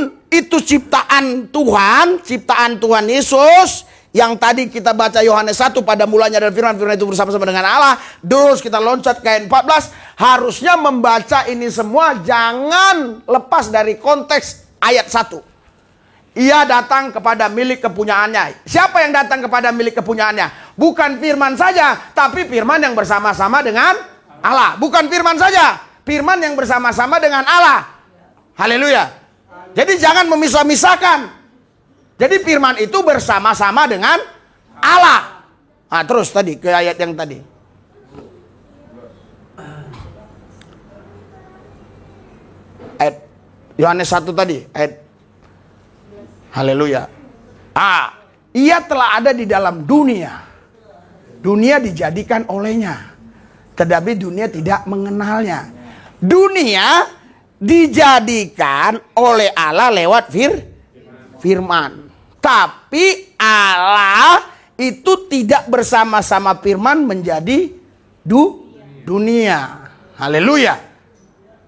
itu ciptaan Tuhan Yesus. Yang tadi kita baca Yohanes 1, pada mulanya adalah firman, firman itu bersama-sama dengan Allah. Terus kita loncat ke ayat 14. Harusnya membaca ini semua jangan lepas dari konteks ayat 1. Ia datang kepada milik kepunyaannya. Siapa yang datang kepada milik kepunyaannya? Bukan firman saja, tapi firman yang bersama-sama dengan Allah. Bukan firman saja, firman yang bersama-sama dengan Allah. Haleluya. Jadi jangan memisah-misahkan. Jadi firman itu bersama-sama dengan Allah. Nah, terus tadi ke ayat yang tadi. Ayat Yohanes 1 tadi, ayat haleluya. Ia telah ada di dalam dunia. Dunia dijadikan olehnya, tetapi dunia tidak mengenalnya. Dunia dijadikan oleh Allah lewat firman. Tapi Allah itu tidak bersama-sama firman menjadi dunia. Haleluya.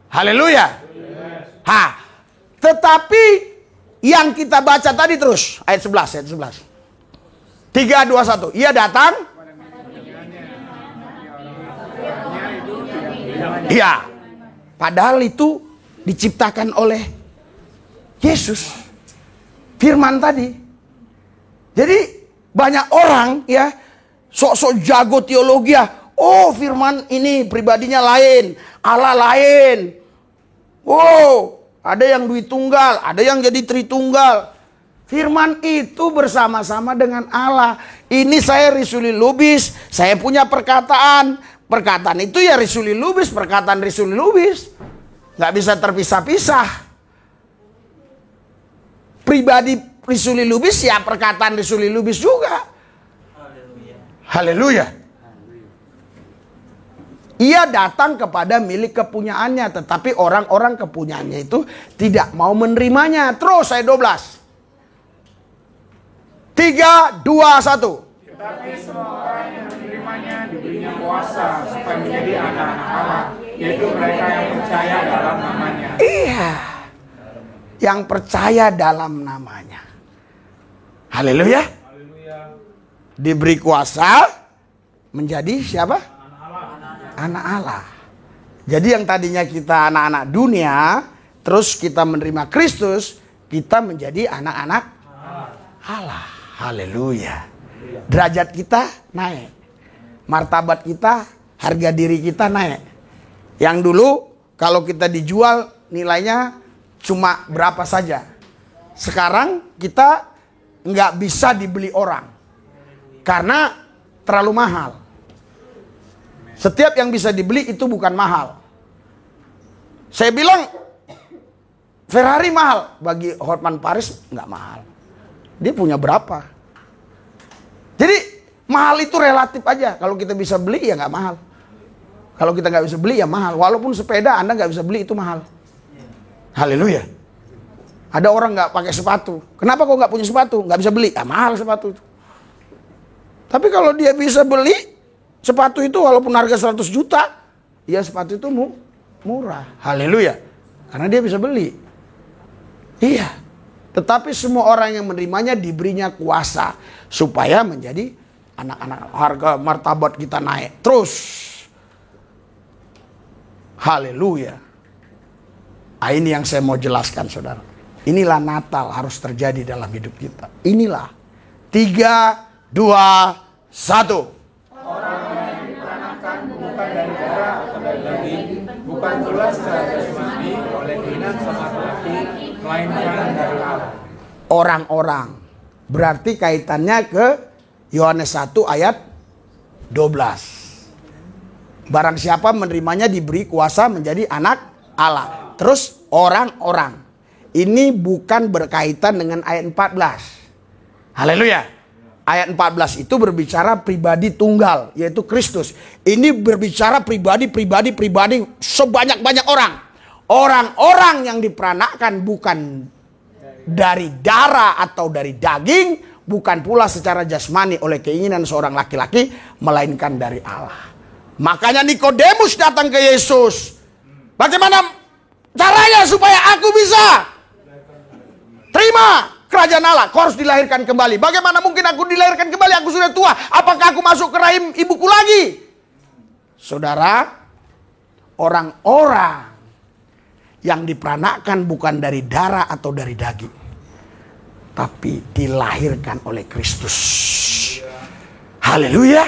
Haleluya. Tetapi yang kita baca tadi terus ayat 11. 3, 2, 1. Ia datang. Iya. Padahal itu diciptakan oleh Yesus. Firman tadi. Jadi banyak orang ya sok-sok jago teologi ya. Oh, firman ini pribadinya lain, Allah lain. Oh, ada yang Dwitunggal, ada yang jadi Tritunggal. Firman itu bersama-sama dengan Allah. Ini saya Risuli Lubis, saya punya perkataan. Perkataan itu ya Risuli Lubis, perkataan Risuli Lubis. Nggak bisa terpisah-pisah. Pribadi Risuli Lubis ya perkataan Risuli Lubis juga. Haleluya. Ia datang kepada milik kepunyaannya, tetapi orang-orang kepunyaannya itu tidak mau menerimanya. Terus ayat 12. 3, 2, 1.
Tetapi semua orang yang menerimanya diberinya kuasa supaya menjadi anak-anak Allah, yaitu mereka yang percaya dalam namanya.
Iya. Yang percaya dalam namanya. Haleluya. Diberi kuasa menjadi siapa? Anak Allah. Jadi yang tadinya kita anak-anak dunia, terus kita menerima Kristus, kita menjadi anak-anak Allah. Haleluya. Derajat kita naik. Martabat kita, harga diri kita naik. Yang dulu kalau kita dijual nilainya cuma berapa saja. Sekarang kita nggak bisa dibeli orang karena terlalu mahal. Setiap yang bisa dibeli itu bukan mahal. Saya bilang Ferrari mahal, bagi Hotman Paris nggak mahal. Dia punya berapa? Jadi mahal itu relatif aja. Kalau kita bisa beli ya nggak mahal. Kalau kita nggak bisa beli ya mahal. Walaupun sepeda Anda nggak bisa beli itu mahal. Haleluya. Ada orang nggak pakai sepatu. Kenapa kok nggak punya sepatu? Nggak bisa beli. Ya mahal sepatu itu. Tapi kalau dia bisa beli sepatu itu walaupun harga 100 juta, ya sepatu itu murah. Haleluya. Karena dia bisa beli. Iya. Tetapi semua orang yang menerimanya diberinya kuasa supaya menjadi anak-anak. Harga martabat kita naik terus. Haleluya. Ini yang saya mau jelaskan, saudara. Inilah Natal harus terjadi dalam hidup kita. Inilah 3, 2, 1.
Orang yang diperanakkan bukan dari darah atau dari daging, bukan pula secara jasmani oleh keinginan sama laki, melainkan dari Allah.
Orang-orang. Berarti kaitannya ke Yohanes 1 ayat 12. Barang siapa menerimanya diberi kuasa menjadi anak Allah. Terus orang-orang. Ini bukan berkaitan dengan ayat 14. Haleluya. Ayat 14 itu berbicara pribadi tunggal, yaitu Kristus. Ini berbicara pribadi sebanyak-banyak orang. Orang-orang yang diperanakkan bukan dari darah atau dari daging, bukan pula secara jasmani oleh keinginan seorang laki-laki, melainkan dari Allah. Makanya Nikodemus datang ke Yesus. Bagaimana caranya supaya aku bisa terima kerajaan Allah. Kau harus dilahirkan kembali. Bagaimana mungkin aku dilahirkan kembali? Aku sudah tua. Apakah aku masuk ke rahim ibuku lagi? Saudara, orang-orang yang diperanakkan bukan dari darah atau dari daging, tapi dilahirkan oleh Kristus. Haleluya.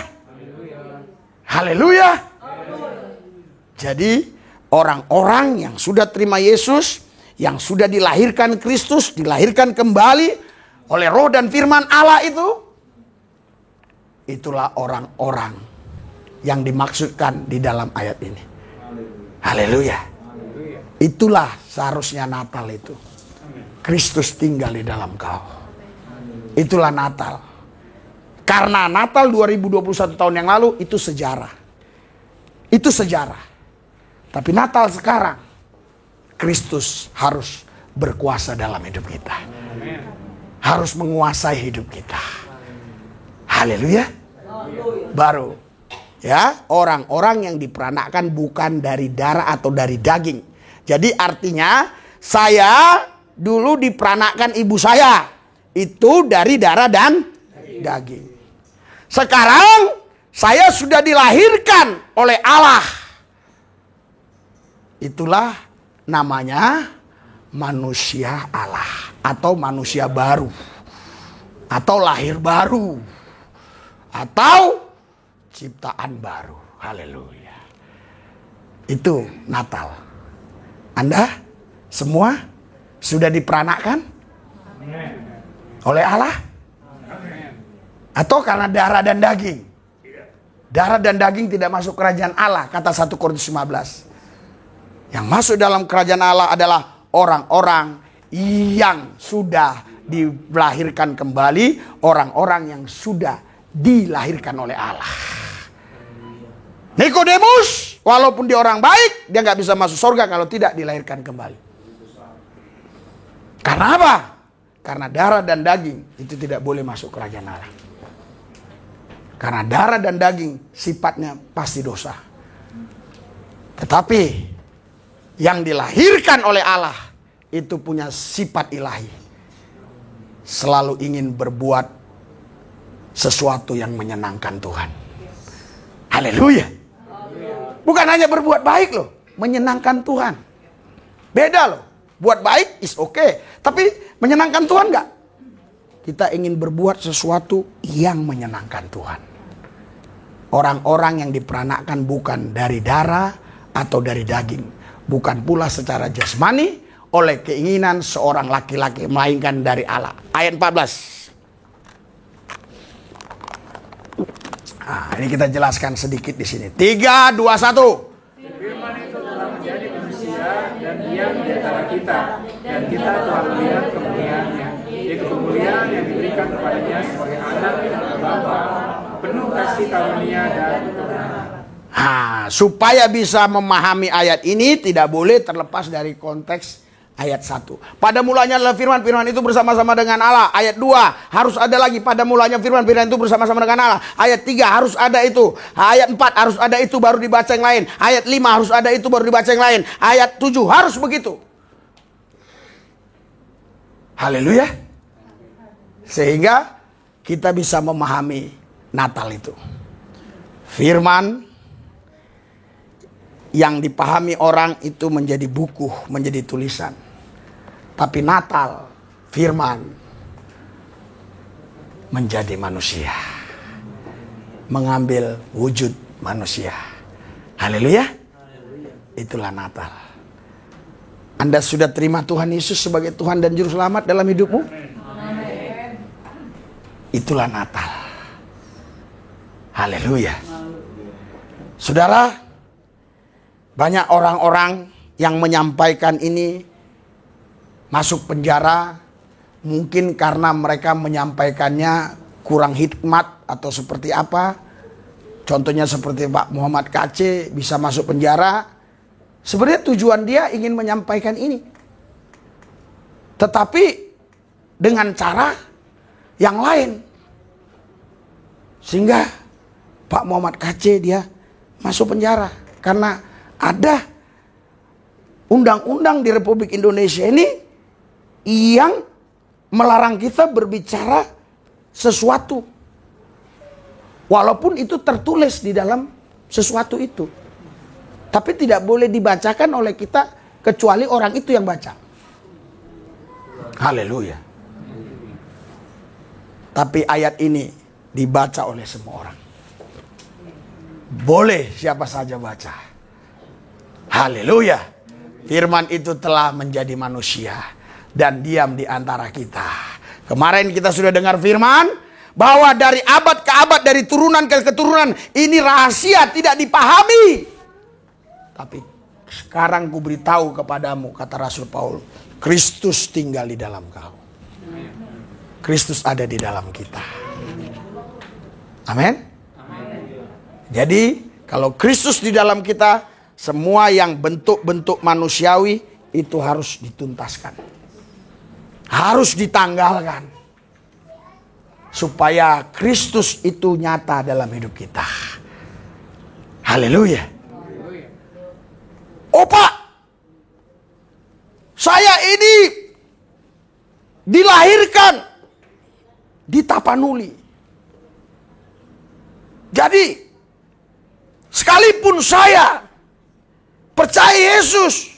Haleluya. Jadi orang-orang yang sudah terima Yesus, yang sudah dilahirkan Kristus, dilahirkan kembali oleh roh dan firman Allah itu, itulah orang-orang yang dimaksudkan di dalam ayat ini. Haleluya. Itulah seharusnya Natal itu. Kristus tinggal di dalam kau. Itulah Natal. Karena Natal 2021 tahun yang lalu itu sejarah. Itu sejarah. Tapi Natal sekarang, Kristus harus berkuasa dalam hidup kita. Harus menguasai hidup kita. Haleluya. Baru ya, orang-orang yang diperanakkan bukan dari darah atau dari daging. Jadi artinya saya dulu diperanakkan ibu saya itu dari darah dan daging. Sekarang saya sudah dilahirkan oleh Allah. Itulah namanya manusia Allah atau manusia baru atau lahir baru atau ciptaan baru. Haleluya. Itu Natal. Anda semua sudah diperanakkan oleh Allah? Atau karena darah dan daging? Darah dan daging tidak masuk kerajaan Allah, kata 1 Korintus 15. Yang masuk dalam kerajaan Allah adalah orang-orang yang sudah dilahirkan kembali, orang-orang yang sudah dilahirkan oleh Allah. Nikodemus, walaupun dia orang baik, dia nggak bisa masuk surga kalau tidak dilahirkan kembali. Karena apa? Karena darah dan daging itu tidak boleh masuk kerajaan Allah. Karena darah dan daging sifatnya pasti dosa. Tetapi yang dilahirkan oleh Allah itu punya sifat ilahi. Selalu ingin berbuat sesuatu yang menyenangkan Tuhan. Haleluya. Bukan hanya berbuat baik loh, menyenangkan Tuhan. Beda loh. Buat baik is okay, tapi menyenangkan Tuhan enggak? Kita ingin berbuat sesuatu yang menyenangkan Tuhan. Orang-orang yang diperanakkan bukan dari darah atau dari daging, bukan pula secara jasmani oleh keinginan seorang laki-laki, melainkan dari Allah. Ayat 14. Nah, ini kita jelaskan sedikit di sini. 3, 2, 1.
Firman itu telah menjadi manusia dan diam di antara kita, dan kita telah melihat kemuliaannya, yaitu kemuliaan yang diberikan kepadanya sebagai anak yang Bapa, penuh kasih karunia dan kebenaran.
Supaya bisa memahami ayat ini tidak boleh terlepas dari konteks ayat 1. Pada mulanya adalah firman, firman itu bersama-sama dengan Allah. Ayat 2 harus ada lagi, pada mulanya firman, firman itu bersama-sama dengan Allah. Ayat 3 harus ada itu. Ayat 4 harus ada itu baru dibaca yang lain. Ayat 5 harus ada itu baru dibaca yang lain. Ayat 7 harus begitu. Haleluya. Sehingga kita bisa memahami Natal itu. Firman yang dipahami orang itu menjadi buku, menjadi tulisan. Tapi Natal, firman menjadi manusia, mengambil wujud manusia. Haleluya. Itulah Natal. Anda sudah terima Tuhan Yesus sebagai Tuhan dan Juru Selamat dalam hidupmu? Itulah Natal. Haleluya. Saudara, banyak orang-orang yang menyampaikan ini masuk penjara mungkin karena mereka menyampaikannya kurang hikmat atau seperti apa. Contohnya seperti Pak Muhammad KC bisa masuk penjara. Sebenarnya tujuan dia ingin menyampaikan ini. Tetapi dengan cara yang lain. Sehingga Pak Muhammad KC dia masuk penjara. Karena ada undang-undang di Republik Indonesia ini yang melarang kita berbicara sesuatu. Walaupun itu tertulis di dalam sesuatu itu. Tapi tidak boleh dibacakan oleh kita kecuali orang itu yang baca. Haleluya. Tapi ayat ini dibaca oleh semua orang. Boleh siapa saja baca. Haleluya. Firman itu telah menjadi manusia dan diam di antara kita. Kemarin kita sudah dengar firman bahwa dari abad ke abad, dari turunan ke keturunan, ini rahasia tidak dipahami. Tapi sekarang ku beritahu kepadamu, kata Rasul Paulus, Kristus tinggal di dalam kau. Kristus ada di dalam kita. Amin. Jadi kalau Kristus di dalam kita, semua yang bentuk-bentuk manusiawi itu harus dituntaskan. Harus ditanggalkan. Supaya Kristus itu nyata dalam hidup kita. Haleluya. Oh Pak, saya ini dilahirkan di Tapanuli. Jadi sekalipun saya percaya Yesus,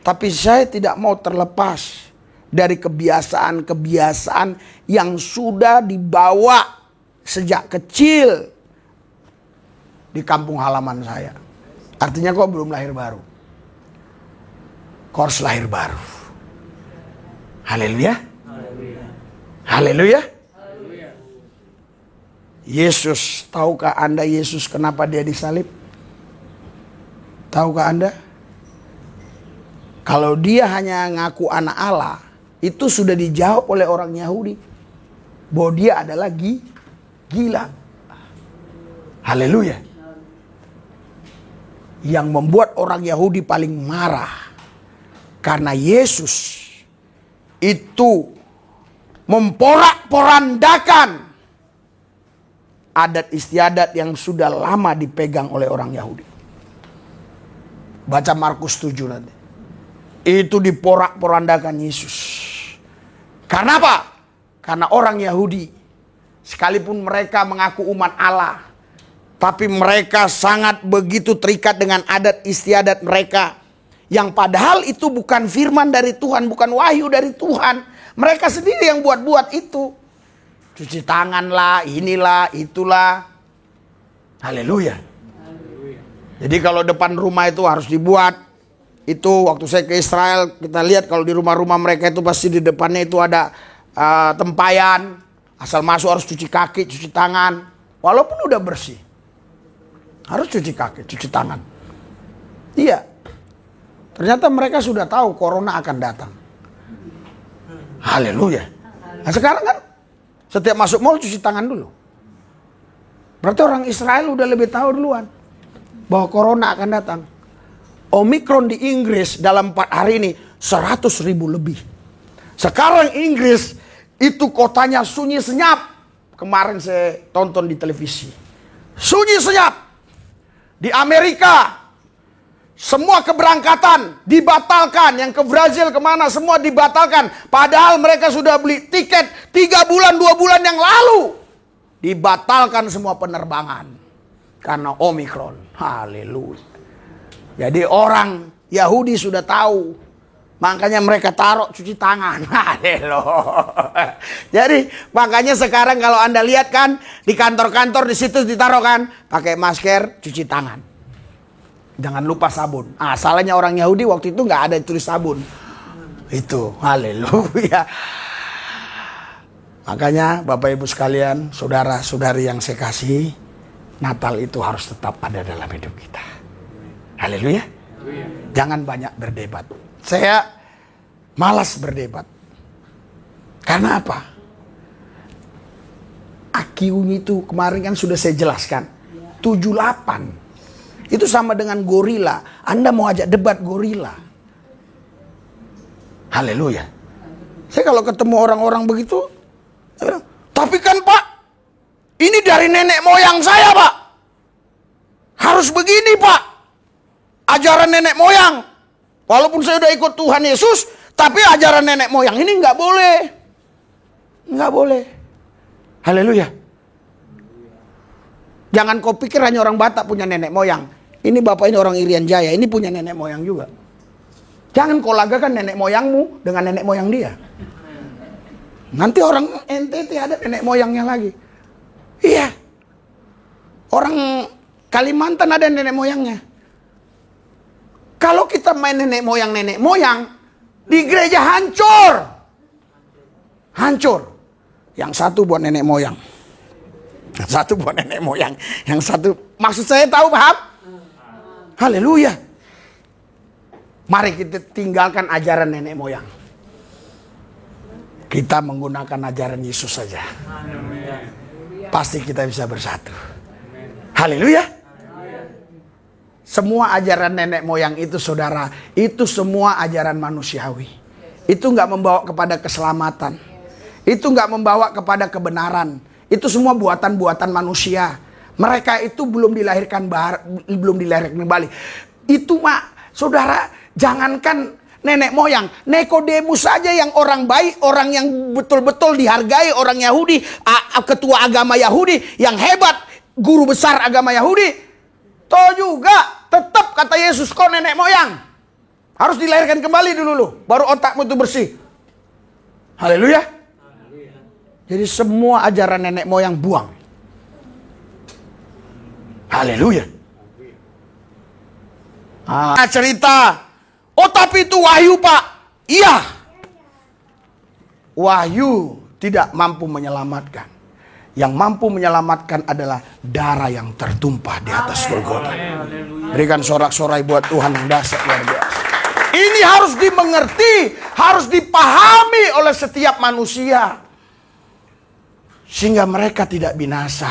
tapi saya tidak mau terlepas dari kebiasaan-kebiasaan yang sudah dibawa sejak kecil di kampung halaman saya. Artinya kok belum lahir baru. Kau harus lahir baru. Haleluya. Haleluya. Yesus, tahukah Anda Yesus kenapa dia disalib? Tahukah Anda? Kalau dia hanya ngaku anak Allah, itu sudah dijawab oleh orang Yahudi bahwa dia adalah gila. Haleluya. Yang membuat orang Yahudi paling marah karena Yesus itu memporak-porandakan adat istiadat yang sudah lama dipegang oleh orang Yahudi. Baca Markus 7 nanti. Itu diporak-porandakan Yesus. Karena apa? Karena orang Yahudi, sekalipun mereka mengaku umat Allah, tapi mereka sangat begitu terikat dengan adat istiadat mereka. Yang padahal itu bukan firman dari Tuhan, bukan wahyu dari Tuhan. Mereka sendiri yang buat-buat itu. Cuci tangan lah, inilah, itulah. Haleluya. Jadi kalau depan rumah itu harus dibuat. Itu waktu saya ke Israel, kita lihat kalau di rumah-rumah mereka itu pasti di depannya itu ada tempayan. Asal masuk harus cuci kaki, cuci tangan. Walaupun udah bersih. Harus cuci kaki, cuci tangan. Iya. Ternyata mereka sudah tahu corona akan datang. Haleluya. Nah sekarang kan setiap masuk mall cuci tangan dulu. Berarti orang Israel udah lebih tahu duluan bahwa corona akan datang. Omikron di Inggris dalam 4 hari ini 100.000 lebih. Sekarang Inggris itu kotanya sunyi senyap. Kemarin saya tonton di televisi. Sunyi senyap. Di Amerika semua keberangkatan dibatalkan. Yang ke Brazil kemana semua dibatalkan. Padahal mereka sudah beli tiket 3 bulan 2 bulan yang lalu. Dibatalkan semua penerbangan karena Omikron. Haleluya. Jadi orang Yahudi sudah tahu. Makanya mereka taruh cuci tangan. Haleluya. Jadi makanya sekarang kalau Anda lihat kan di kantor-kantor di situ ditaruh kan pakai masker, cuci tangan. Jangan lupa sabun. Salahnya orang Yahudi waktu itu nggak ada tulis sabun. Itu haleluya. Makanya Bapak Ibu sekalian, saudara-saudari yang saya kasih, Natal itu harus tetap ada dalam hidup kita. Haleluya. Jangan banyak berdebat. Saya malas berdebat. Karena apa? AQ-nya itu kemarin kan sudah saya jelaskan. 78. Itu sama dengan gorila. Anda mau ajak debat gorila. Haleluya. Saya kalau ketemu orang-orang begitu, saya bilang, tapi kan Pak, ini dari nenek moyang saya Pak. Harus begini Pak. Ajaran nenek moyang. Walaupun saya udah ikut Tuhan Yesus, Tapi ajaran nenek moyang ini nggak boleh. Nggak boleh. Haleluya. Jangan kau pikir hanya orang Batak punya nenek moyang. Ini bapak ini orang Irian Jaya, ini punya nenek moyang juga. Jangan kau lagakan nenek moyangmu dengan nenek moyang dia. Nanti orang NTT ada nenek moyangnya lagi. Iya. Orang Kalimantan ada nenek moyangnya. Kalau kita main nenek moyang, di gereja hancur. Hancur. Yang satu buat nenek moyang. Yang satu buat nenek moyang. Yang satu, maksud saya tahu, paham? Haleluya. Mari kita tinggalkan ajaran nenek moyang. Kita menggunakan ajaran Yesus saja. Pasti kita bisa bersatu. Haleluya. Semua ajaran nenek moyang itu, saudara, itu semua ajaran manusiawi. Itu nggak membawa kepada keselamatan. Itu nggak membawa kepada kebenaran. Itu semua buatan-buatan manusia. Mereka itu belum dilahirkan kembali. Itu saudara, jangankan nenek moyang, Nikodemus saja yang orang baik, orang yang betul-betul dihargai, orang Yahudi, ketua agama Yahudi yang hebat, guru besar agama Yahudi. Toh juga tetap kata Yesus, kau nenek moyang harus dilahirkan kembali dulu, baru otakmu itu bersih. Haleluya. Jadi semua ajaran nenek moyang buang. Haleluya. Cerita, oh tapi itu wahyu pak. Iya. Wahyu tidak mampu menyelamatkan. Yang mampu menyelamatkan adalah darah yang tertumpah di atas Golgota. Berikan sorak-sorai buat Tuhan yang dahsyat luar biasa. Ini harus dimengerti, harus dipahami oleh setiap manusia. Sehingga mereka tidak binasa,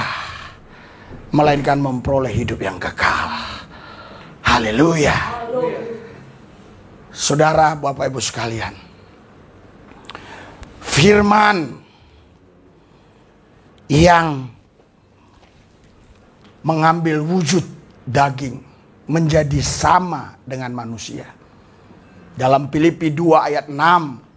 melainkan memperoleh hidup yang kekal. Haleluya. Saudara, Bapak Ibu sekalian, firman yang mengambil wujud daging menjadi sama dengan manusia. Dalam Filipi 2 ayat 6,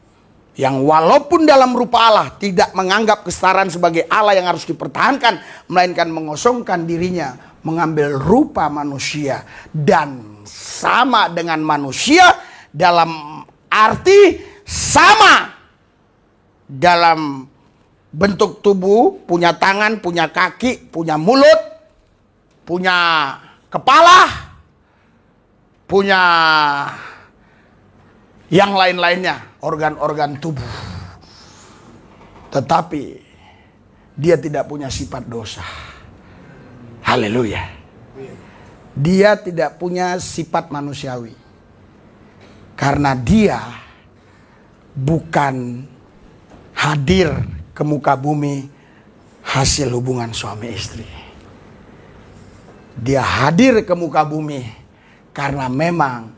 yang walaupun dalam rupa Allah tidak menganggap kesetaraan sebagai Allah yang harus dipertahankan, melainkan mengosongkan dirinya, mengambil rupa manusia dan sama dengan manusia dalam arti sama dalam bentuk tubuh, punya tangan, punya kaki, punya mulut, punya kepala, punya yang lain-lainnya, organ-organ tubuh. Tetapi dia tidak punya sifat dosa. Haleluya. Dia tidak punya sifat manusiawi. Karena dia bukan hadir ke muka bumi hasil hubungan suami istri. Dia hadir ke muka bumi karena memang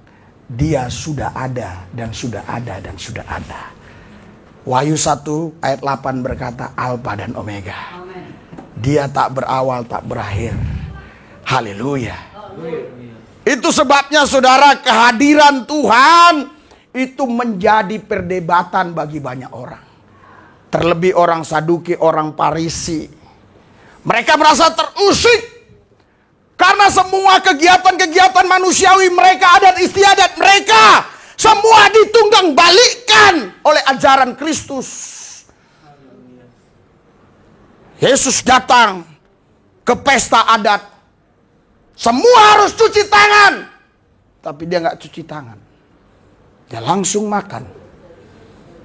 dia sudah ada dan sudah ada dan sudah ada. Wahyu 1 ayat 8 berkata Alfa dan Omega. Dia tak berawal tak berakhir. Haleluya. Itu sebabnya saudara, kehadiran Tuhan itu menjadi perdebatan bagi banyak orang. Terlebih orang Saduki, orang Farisi. Mereka merasa terusik. Karena semua kegiatan-kegiatan manusiawi mereka, adat istiadat mereka, semua ditunggang balikkan oleh ajaran Kristus. Yesus datang ke pesta adat. Semua harus cuci tangan. Tapi dia nggak cuci tangan. Dia langsung makan.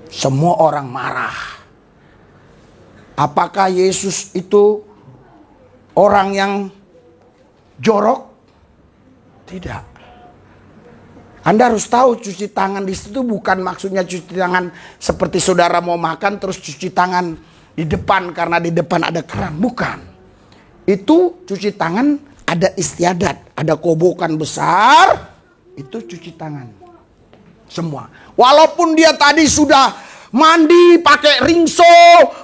Semua orang marah. Apakah Yesus itu orang yang jorok? Tidak. Anda harus tahu cuci tangan di situ bukan maksudnya cuci tangan seperti saudara mau makan terus cuci tangan di depan karena di depan ada keran. Bukan. Itu cuci tangan ada istiadat, ada kobokan besar, itu cuci tangan. Semua. Walaupun dia tadi sudah mandi pakai ringso,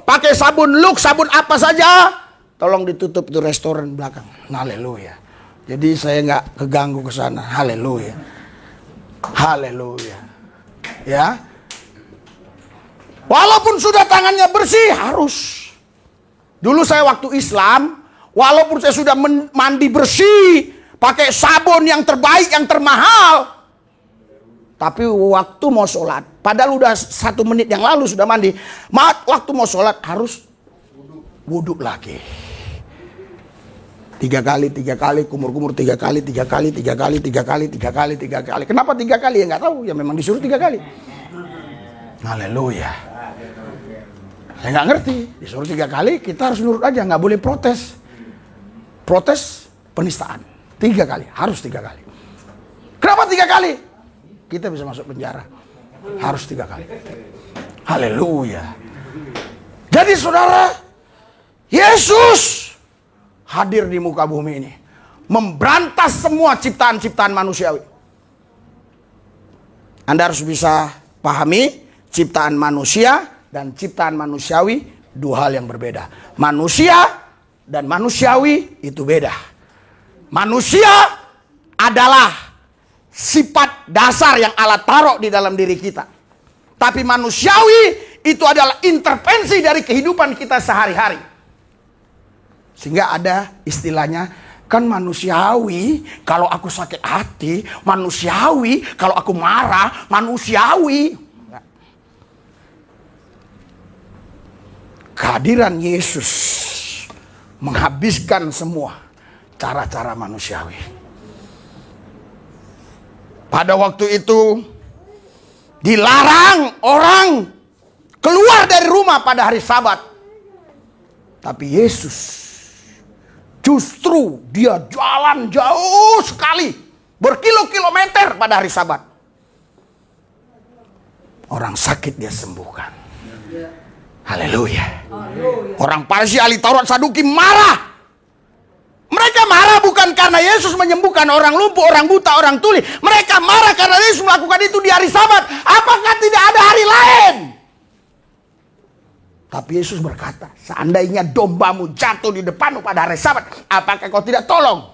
pakai sabun Lux, sabun apa saja, tolong ditutup itu restoran belakang. Haleluya. Jadi saya nggak keganggu ke sana. Haleluya. Haleluya. Ya. Walaupun sudah tangannya bersih, harus. Dulu saya waktu Islam, walaupun saya sudah mandi bersih, pakai sabun yang terbaik, yang termahal, tapi waktu mau sholat, padahal udah 1 menit yang lalu sudah mandi, waktu mau sholat harus wudhu lagi. 3 kali, kumur-kumur 3 kali. Kenapa 3 kali? Ya nggak tahu, ya memang disuruh 3 kali. Haleluya. Saya nggak ngerti, disuruh 3 kali, kita harus nurut aja, nggak boleh protes. Protes penistaan. 3 kali, harus 3 kali. Kenapa 3 kali? Kita bisa masuk penjara. Harus 3 kali. Haleluya. Jadi saudara, Yesus hadir di muka bumi ini, memberantas semua ciptaan-ciptaan manusiawi. Anda harus bisa pahami, ciptaan manusia dan ciptaan manusiawi 2 hal yang berbeda. Manusia dan manusiawi itu beda. Manusia adalah sifat dasar yang Allah taruh di dalam diri kita. Tapi manusiawi itu adalah intervensi dari kehidupan kita sehari-hari. Sehingga ada istilahnya, kan manusiawi kalau aku sakit hati, manusiawi kalau aku marah, manusiawi. Kehadiran Yesus menghabiskan semua cara-cara manusiawi. Pada waktu itu dilarang orang keluar dari rumah pada hari Sabat. Tapi Yesus justru dia jalan jauh sekali, berkilo-kilometer pada hari Sabat. Orang sakit dia sembuhkan. Haleluya. Orang Farisi, ahli Taurat, Saduki marah. Mereka marah bukan karena Yesus menyembuhkan orang lumpuh, orang buta, orang tuli. Mereka marah karena Yesus melakukan itu di hari Sabat. Apakah tidak ada hari lain? Tapi Yesus berkata, seandainya dombamu jatuh di depanmu pada hari Sabat, apakah kau tidak tolong?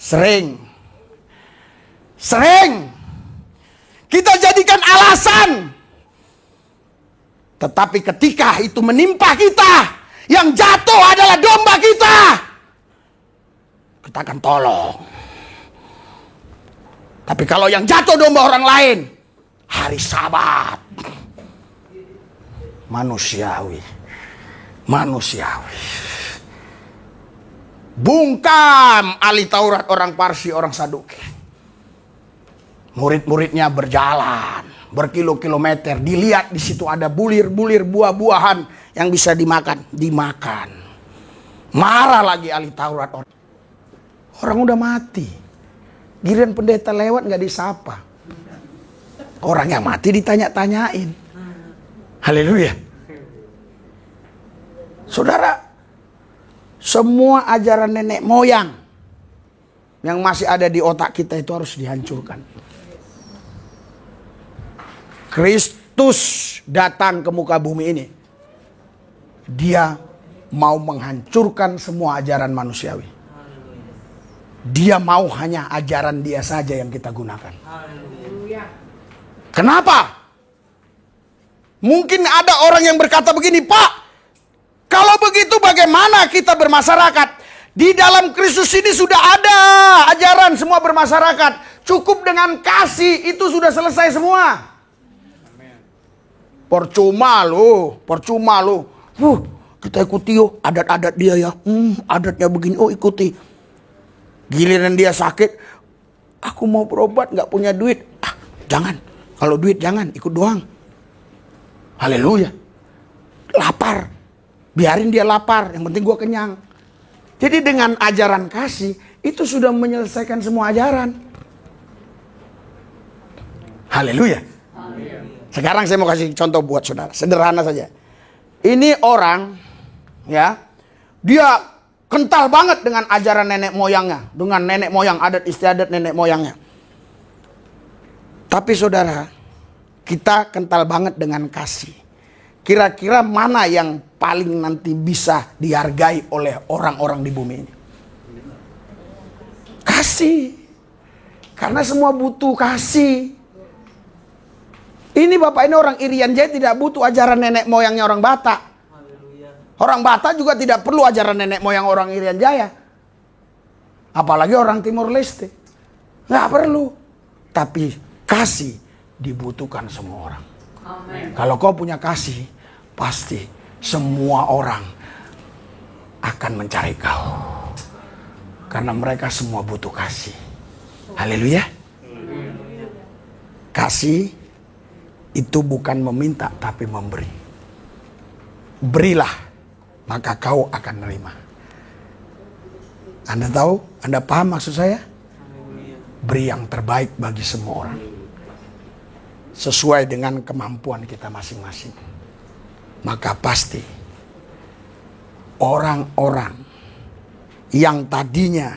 Sering kita jadikan alasan. Tetapi ketika itu menimpa kita, yang jatuh adalah domba kita, kita akan tolong. Tapi kalau yang jatuh domba orang lain, hari Sabat, manusiawi. Bungkam ahli Taurat, orang Farisi, orang Saduki. Murid-muridnya berjalan berkilo-kilometer, dilihat di situ ada bulir-bulir buah-buahan yang bisa dimakan. Marah lagi ahli Taurat. Orang udah mati, giliran pendeta lewat nggak disapa. Orang yang mati ditanya-tanyain. Haleluya. Saudara, semua ajaran nenek moyang yang masih ada di otak kita itu harus dihancurkan. Kristus datang ke muka bumi ini. Dia mau menghancurkan semua ajaran manusiawi. Dia mau hanya ajaran dia saja yang kita gunakan. Kenapa? Mungkin ada orang yang berkata begini, Pak, kalau begitu bagaimana kita bermasyarakat? Di dalam Kristus ini sudah ada ajaran semua bermasyarakat. Cukup dengan kasih, itu sudah selesai semua. Percuma lo. Kita ikuti yuk adat-adat dia ya. Adatnya begini, ikuti. Giliran dia sakit, aku mau berobat gak punya duit. Jangan, kalau duit jangan, ikut doang. Haleluya. Lapar, biarin dia lapar, yang penting gua kenyang. Jadi dengan ajaran kasih, itu sudah menyelesaikan semua ajaran. Haleluya. Sekarang saya mau kasih contoh buat saudara, sederhana saja. Ini orang, ya, dia kental banget dengan ajaran nenek moyangnya, dengan nenek moyang, adat istiadat nenek moyangnya. Tapi saudara, kita kental banget dengan kasih. Kira-kira mana yang paling nanti bisa dihargai oleh orang-orang di bumi ini? Kasih. Karena semua butuh kasih. Ini Bapak, ini orang Irian Jaya tidak butuh ajaran nenek moyangnya orang Batak. Orang Batak juga tidak perlu ajaran nenek moyang orang Irian Jaya. Apalagi orang Timur Leste. Nggak perlu. Tapi kasih dibutuhkan semua orang. Amen. Kalau kau punya kasih, pasti semua orang akan mencari kau. Karena mereka semua butuh kasih. Haleluya. Kasih itu bukan meminta, tapi memberi. Berilah, maka kau akan menerima. Anda tahu? Anda paham maksud saya? Beri yang terbaik bagi semua orang. Sesuai dengan kemampuan kita masing-masing. Maka pasti orang-orang yang tadinya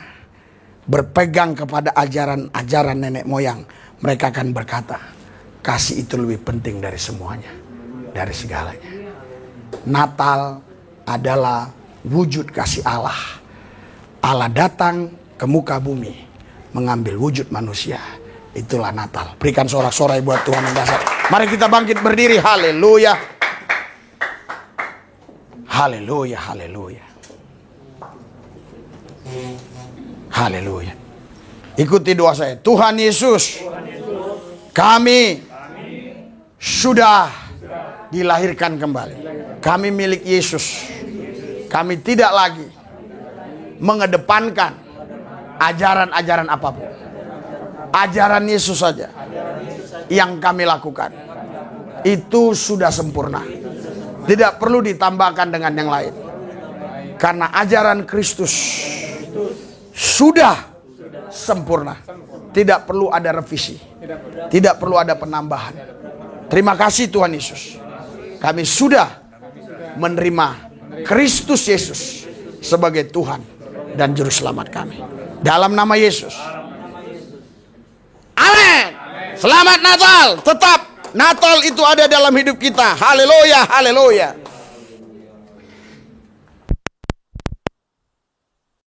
berpegang kepada ajaran-ajaran nenek moyang, mereka akan berkata, kasih itu lebih penting dari semuanya, dari segalanya. Natal adalah wujud kasih Allah. Allah datang ke muka bumi mengambil wujud manusia. Itulah Natal. Berikan sorak-sorai buat Tuhan yang dahsyat. Mari kita bangkit berdiri. Haleluya. Haleluya, haleluya. Haleluya. Ikuti doa saya. Tuhan Yesus, kami sudah dilahirkan kembali. Kami milik Yesus. Kami tidak lagi mengedepankan ajaran-ajaran apapun. Ajaran Yesus saja yang kami lakukan. Itu sudah sempurna. Tidak perlu ditambahkan dengan yang lain. Karena ajaran Kristus sudah sempurna. Tidak perlu ada revisi. Tidak perlu ada penambahan. Terima kasih Tuhan Yesus. Kami sudah menerima Kristus Yesus sebagai Tuhan dan Juru Selamat kami. Dalam nama Yesus. Amin. Selamat Natal. Tetap Natal itu ada dalam hidup kita. Haleluya, haleluya.